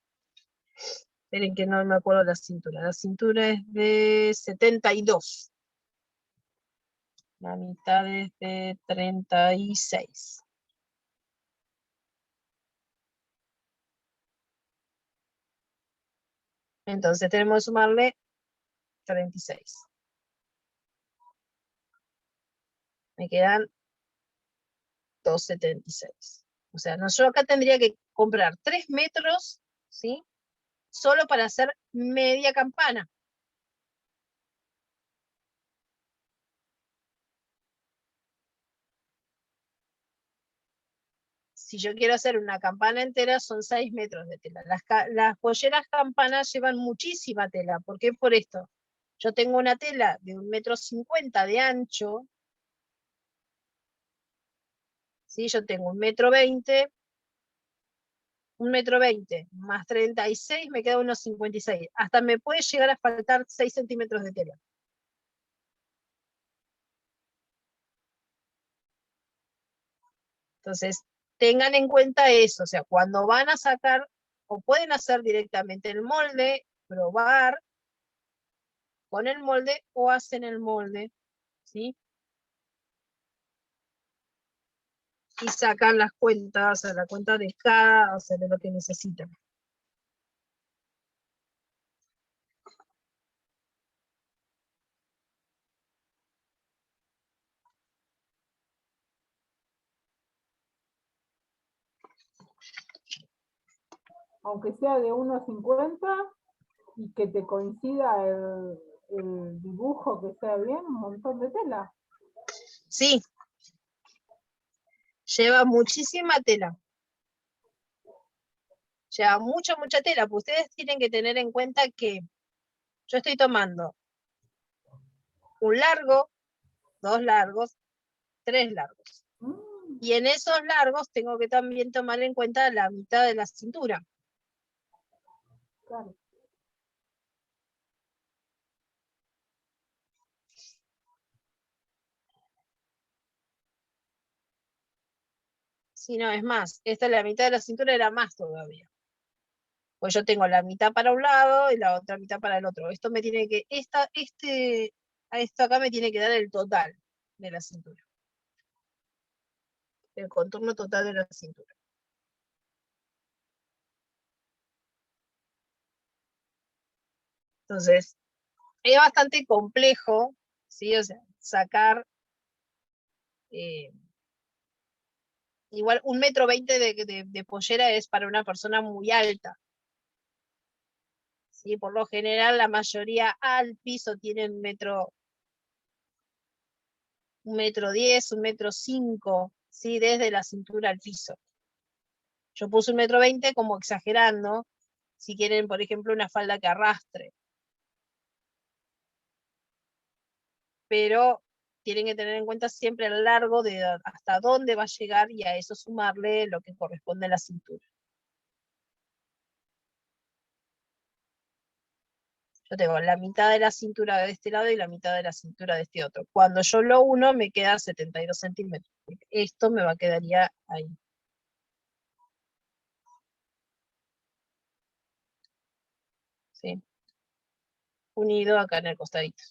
Esperen que no me acuerdo la cintura. La cintura es de 72. La mitad es de 36. Entonces tenemos que sumarle 36. Me quedan 2,76. O sea, yo acá tendría que comprar 3 metros, ¿sí? Solo para hacer media campana. Si yo quiero hacer una campana entera, son 6 metros de tela. Las polleras campanas llevan muchísima tela. ¿Por qué? Por esto. Yo tengo una tela de 1,50 m de ancho. ¿Sí? Yo tengo 1,20 m. 1,20 m más 36 me queda 1,56. Hasta me puede llegar a faltar 6 centímetros de tela. Entonces, tengan en cuenta eso. O sea, cuando van a sacar, o pueden hacer directamente el molde, probar con el molde o hacen el molde, ¿sí? Y sacan las cuentas, o sea, la cuenta de cada, o sea, de lo que necesitan. Aunque sea de 1,50 y que te coincida el dibujo, que sea bien, un montón de tela. Sí. Lleva muchísima tela. Lleva mucha tela. Pues ustedes tienen que tener en cuenta que yo estoy tomando un largo, 2 largos, 3 largos. Y en esos largos tengo que también tomar en cuenta la mitad de la cintura. Claro. Si no, es más, esta es la mitad de la cintura, era más todavía. Pues yo tengo la mitad para un lado y la otra mitad para el otro. Esto me tiene que, a esto acá me tiene que dar el total de la cintura. El contorno total de la cintura. Entonces, es bastante complejo, ¿sí? O sea, sacar igual 1,20 m de pollera es para una persona muy alta. ¿Sí? Por lo general, la mayoría al piso tienen 1,10 m, 1,05 m, ¿sí? Desde la cintura al piso. Yo puse 1,20 m como exagerando, si quieren, por ejemplo, una falda que arrastre. Pero tienen que tener en cuenta siempre el largo de hasta dónde va a llegar y a eso sumarle lo que corresponde a la cintura. Yo tengo la mitad de la cintura de este lado y la mitad de la cintura de este otro. Cuando yo lo uno me queda 72 centímetros. Esto me quedaría ahí. ¿Sí? Unido acá en el costadito.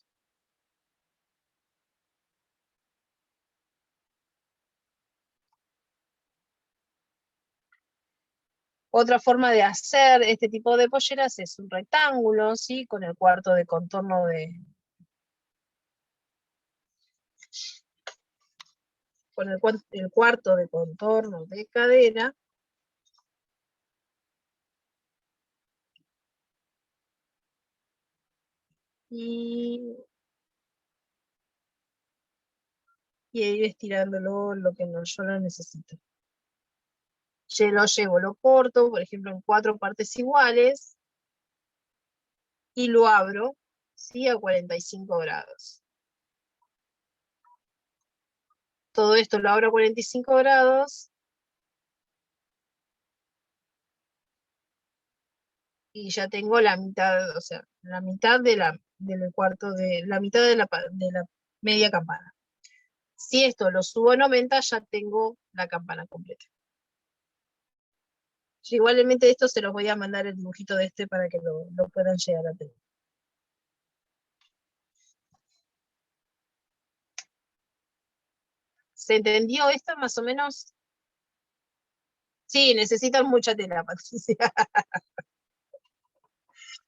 Otra forma de hacer este tipo de polleras es un rectángulo, ¿sí? Con el cuarto de contorno con el cuarto de contorno de cadera, y ir estirándolo lo que yo lo necesito. Lo corto, por ejemplo, en 4 partes iguales, y lo abro, ¿sí? A 45 grados. Todo esto lo abro a 45 grados, y ya tengo la mitad, o sea, la mitad del cuarto, la mitad de la media campana. Si esto lo subo a 90, ya tengo la campana completa. Yo igualmente esto se los voy a mandar el dibujito de este para que lo puedan llegar a tener. ¿Se entendió esto más o menos? Sí, necesitan mucha tela, Patricia.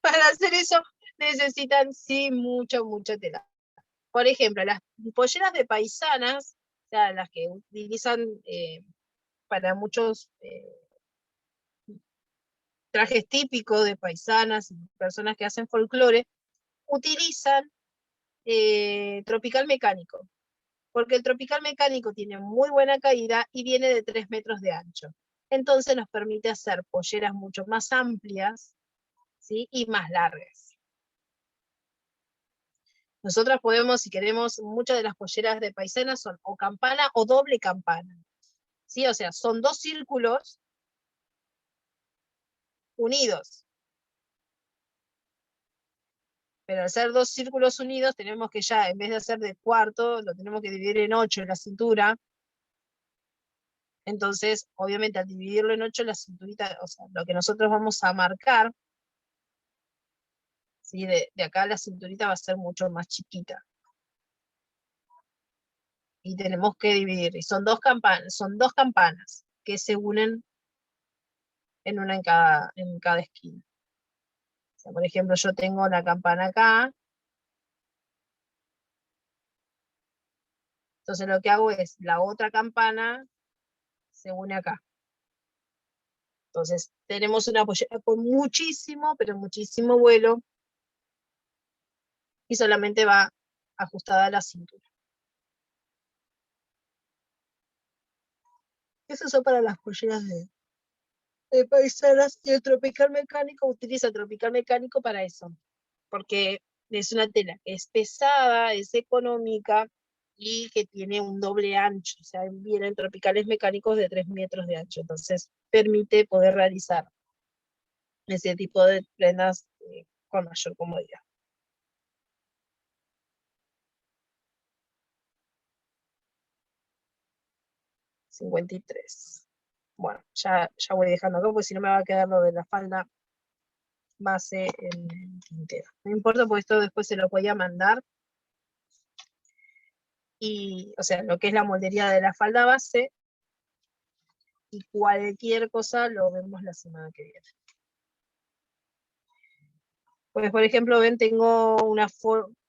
Para hacer eso necesitan, sí, mucha tela. Por ejemplo, las polleras de paisanas, o sea, las que utilizan para muchos trajes típicos de paisanas y personas que hacen folclore, utilizan tropical mecánico, porque el tropical mecánico tiene muy buena caída y viene de 3 metros de ancho. Entonces nos permite hacer polleras mucho más amplias, ¿sí? Y más largas. Nosotras podemos, si queremos, muchas de las polleras de paisanas son o campana o doble campana, ¿sí? O sea, son 2 círculos unidos. Pero al ser 2 círculos unidos, tenemos que ya, en vez de hacer de cuarto, lo tenemos que dividir en 8 en la cintura. Entonces, obviamente, al dividirlo en 8, la cinturita, o sea, lo que nosotros vamos a marcar, ¿sí? De acá la cinturita va a ser mucho más chiquita. Y tenemos que dividir. Y son 2 campanas que se unen en una en cada esquina. O sea, por ejemplo, yo tengo la campana acá. Entonces lo que hago es, la otra campana se une acá. Entonces tenemos una pollera con muchísimo, pero muchísimo vuelo, y solamente va ajustada a la cintura. Eso son para las polleras de paisanas, y el tropical mecánico utiliza el tropical mecánico para eso, porque es una tela que es pesada, es económica y que tiene un doble ancho, o sea, vienen tropicales mecánicos de 3 metros de ancho, entonces permite poder realizar ese tipo de prendas con mayor comodidad. $53. Bueno, ya voy dejando acá, porque si no me va a quedar lo de la falda base en el tintero. No importa, porque esto después se lo voy a mandar. Y, o sea, lo que es la moldería de la falda base, y cualquier cosa lo vemos la semana que viene. Pues, por ejemplo, ven, tengo una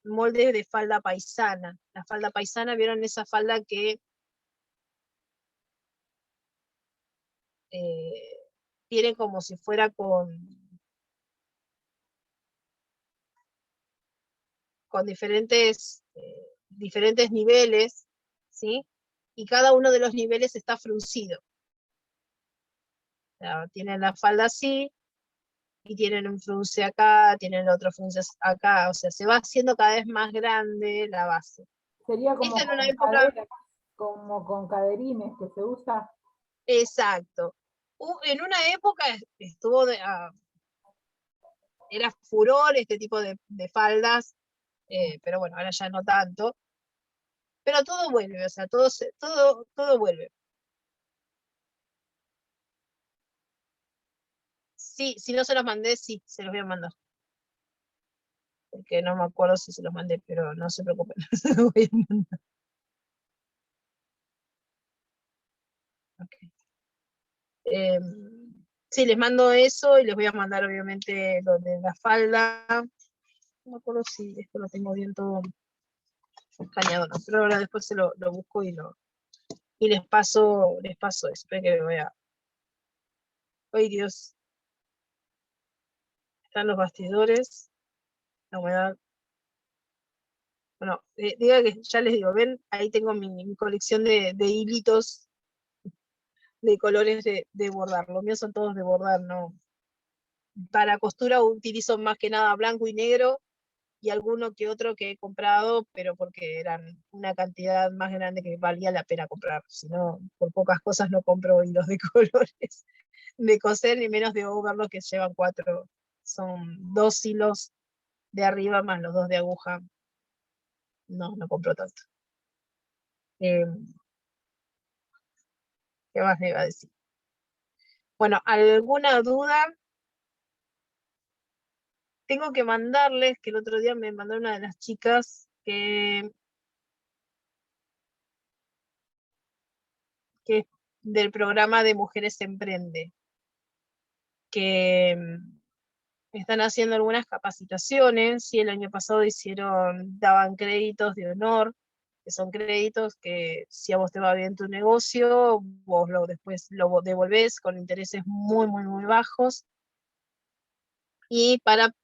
molde de falda paisana. La falda paisana, ¿vieron esa falda que tiene como si fuera con diferentes niveles, ¿sí? Y cada uno de los niveles está fruncido. O sea, tienen la falda así, y tienen un frunce acá, tienen otro frunce acá, o sea, se va haciendo cada vez más grande la base. Sería como Esta en una con época... caderas, como con caderines que se usa. Exacto. En una época estuvo era furor este tipo de faldas, pero bueno, ahora ya no tanto. Pero todo vuelve, o sea, todo vuelve. Sí, si no se los mandé, sí, se los voy a mandar. Porque no me acuerdo si se los mandé, pero no se preocupen, se los voy a mandar. Okay. Sí, les mando eso, y les voy a mandar obviamente lo de la falda. No me acuerdo si esto lo tengo bien todo escaneado, no, pero ahora después se lo busco y les paso eso. Espero que me vea. Ay, Dios. Están los bastidores. La humedad Bueno, diga que ya les digo, ven, ahí tengo mi colección de hilitos de colores de bordar. Los míos son todos de bordar, ¿no? Para costura utilizo más que nada blanco y negro, y alguno que otro que he comprado, pero porque eran una cantidad más grande que valía la pena comprar. Si no, por pocas cosas no compro hilos de colores de coser, ni menos de overlock que llevan 4. Son 2 hilos de arriba más los 2 de aguja. No compro tanto. ¿Qué más me iba a decir? Bueno, ¿alguna duda? Tengo que mandarles, que el otro día me mandó una de las chicas que es del programa de Mujeres Emprende, que están haciendo algunas capacitaciones, y el año pasado daban créditos de honor, que son créditos que si a vos te va bien tu negocio, vos después lo devolvés con intereses muy, muy, muy bajos, y para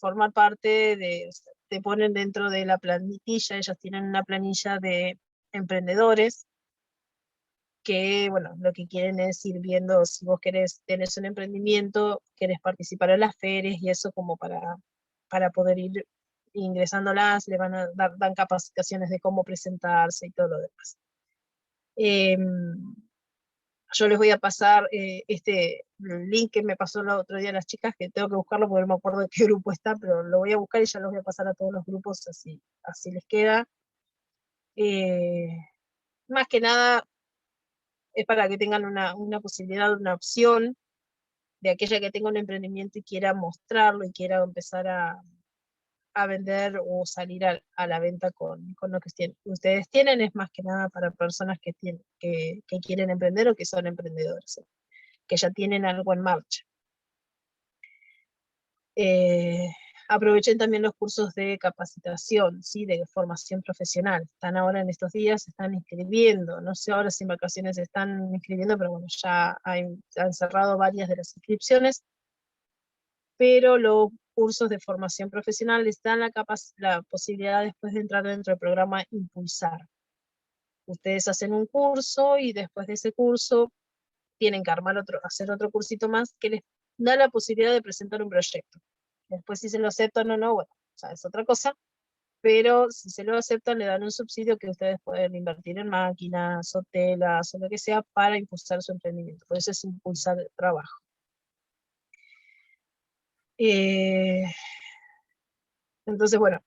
formar parte te ponen dentro de la plantilla. Ellos tienen una planilla de emprendedores, que, bueno, lo que quieren es ir viendo si vos tenés un emprendimiento, querés participar en las ferias y eso, como para poder ir ingresándolas, le van a dan capacitaciones de cómo presentarse y todo lo demás. Yo les voy a pasar este link que me pasó el otro día las chicas, que tengo que buscarlo porque no me acuerdo de qué grupo está, pero lo voy a buscar y ya los voy a pasar a todos los grupos, así les queda. Más que nada es para que tengan una posibilidad, una opción de aquella que tenga un emprendimiento y quiera mostrarlo y quiera empezar a vender o salir a la venta con lo que ustedes tienen. Es más que nada para personas que quieren emprender o que son emprendedores, que ya tienen algo en marcha. Aprovechen también los cursos de capacitación, ¿sí? De formación profesional. Están ahora en estos días, se están inscribiendo. No sé ahora si en vacaciones se están inscribiendo, pero bueno, ya han cerrado varias de las inscripciones. Pero los cursos de formación profesional les dan la posibilidad después de entrar dentro del programa Impulsar. Ustedes hacen un curso y después de ese curso tienen que hacer otro cursito más que les da la posibilidad de presentar un proyecto. Después, si se lo aceptan o no, bueno, ya es otra cosa, pero si se lo aceptan, le dan un subsidio que ustedes pueden invertir en máquinas o telas o lo que sea para impulsar su emprendimiento. Por eso es impulsar el trabajo. Entonces, bueno,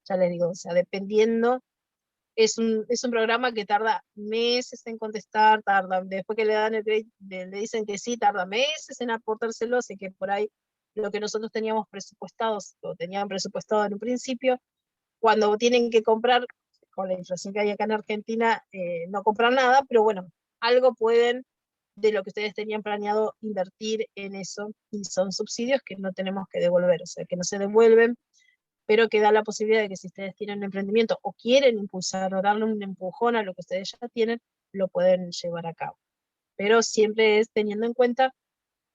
ya les digo, o sea, dependiendo, es un programa que tarda meses en contestar, después que le dan el crédito, le dicen que sí, tarda meses en aportárselo, así que por ahí lo que nosotros teníamos presupuestados, o tenían presupuestado en un principio, cuando tienen que comprar, con la inflación que hay acá en Argentina, no compran nada, pero bueno, algo pueden de lo que ustedes tenían planeado invertir en eso, y son subsidios que no tenemos que devolver, o sea, que no se devuelven, pero que da la posibilidad de que si ustedes tienen un emprendimiento o quieren impulsar o darle un empujón a lo que ustedes ya tienen, lo pueden llevar a cabo. Pero siempre es teniendo en cuenta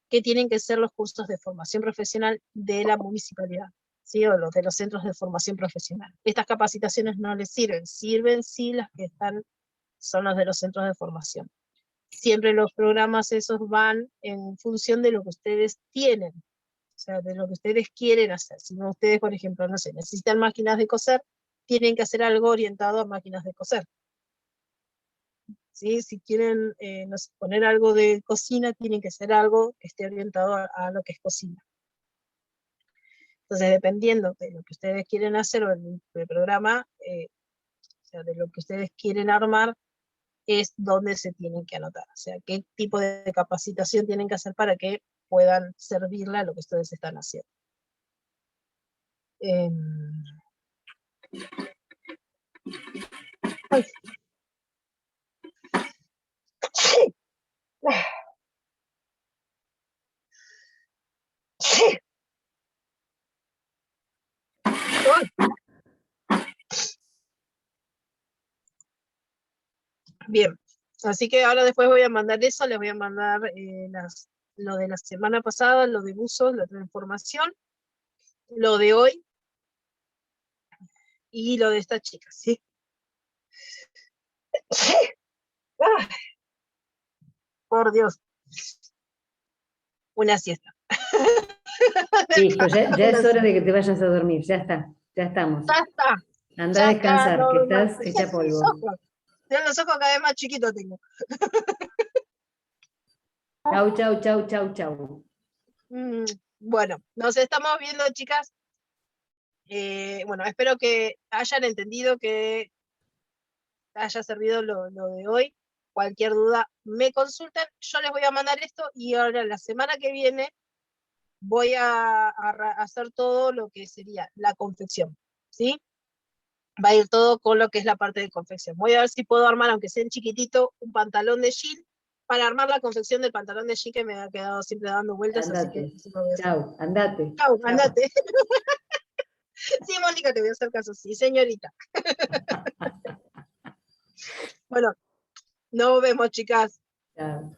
que tienen que ser los cursos de formación profesional de la municipalidad, ¿sí? O los de los centros de formación profesional. Estas capacitaciones no les sirven sí las que son los de los centros de formación. Siempre los programas esos van en función de lo que ustedes tienen, o sea, de lo que ustedes quieren hacer. Si no, ustedes, por ejemplo, no sé, necesitan máquinas de coser, tienen que hacer algo orientado a máquinas de coser. ¿Sí? Si quieren no sé, poner algo de cocina, tienen que hacer algo que esté orientado a lo que es cocina. Entonces, dependiendo de lo que ustedes quieren hacer o el programa, o sea, de lo que ustedes quieren armar, es donde se tienen que anotar. O sea, qué tipo de capacitación tienen que hacer para que puedan servirle a lo que ustedes están haciendo. Ay. Sí. Sí. Bien, así que ahora después voy a mandar eso, les voy a mandar lo de la semana pasada, lo de buzos, la transformación, lo de hoy, y lo de esta chica, ¿sí? Ay, por Dios. Una siesta. Listo, ya es hora de que te vayas a dormir, ya está, ya estamos. Ya está. Anda Ya a está, descansar, no, que no, estás hecha los polvo. ojos. Ya los ojos cada vez más chiquitos tengo. Chau, chau, chau, chau, chau. Bueno, nos estamos viendo, chicas. Bueno, espero que hayan entendido, que haya servido lo de hoy. Cualquier duda me consultan. Yo les voy a mandar esto y ahora la semana que viene voy a hacer todo lo que sería la confección, ¿sí? Va a ir todo con lo que es la parte de confección. Voy a ver si puedo armar, aunque sea en chiquitito, un pantalón de jean para armar la confección del pantalón de jean que me ha quedado siempre dando vueltas, así que Andate. así lo voy a hacer. Chau, andate. Chau, Chau. andate. Sí, Mónica, te voy a hacer caso, sí, señorita. Bueno, nos vemos, chicas. Chau.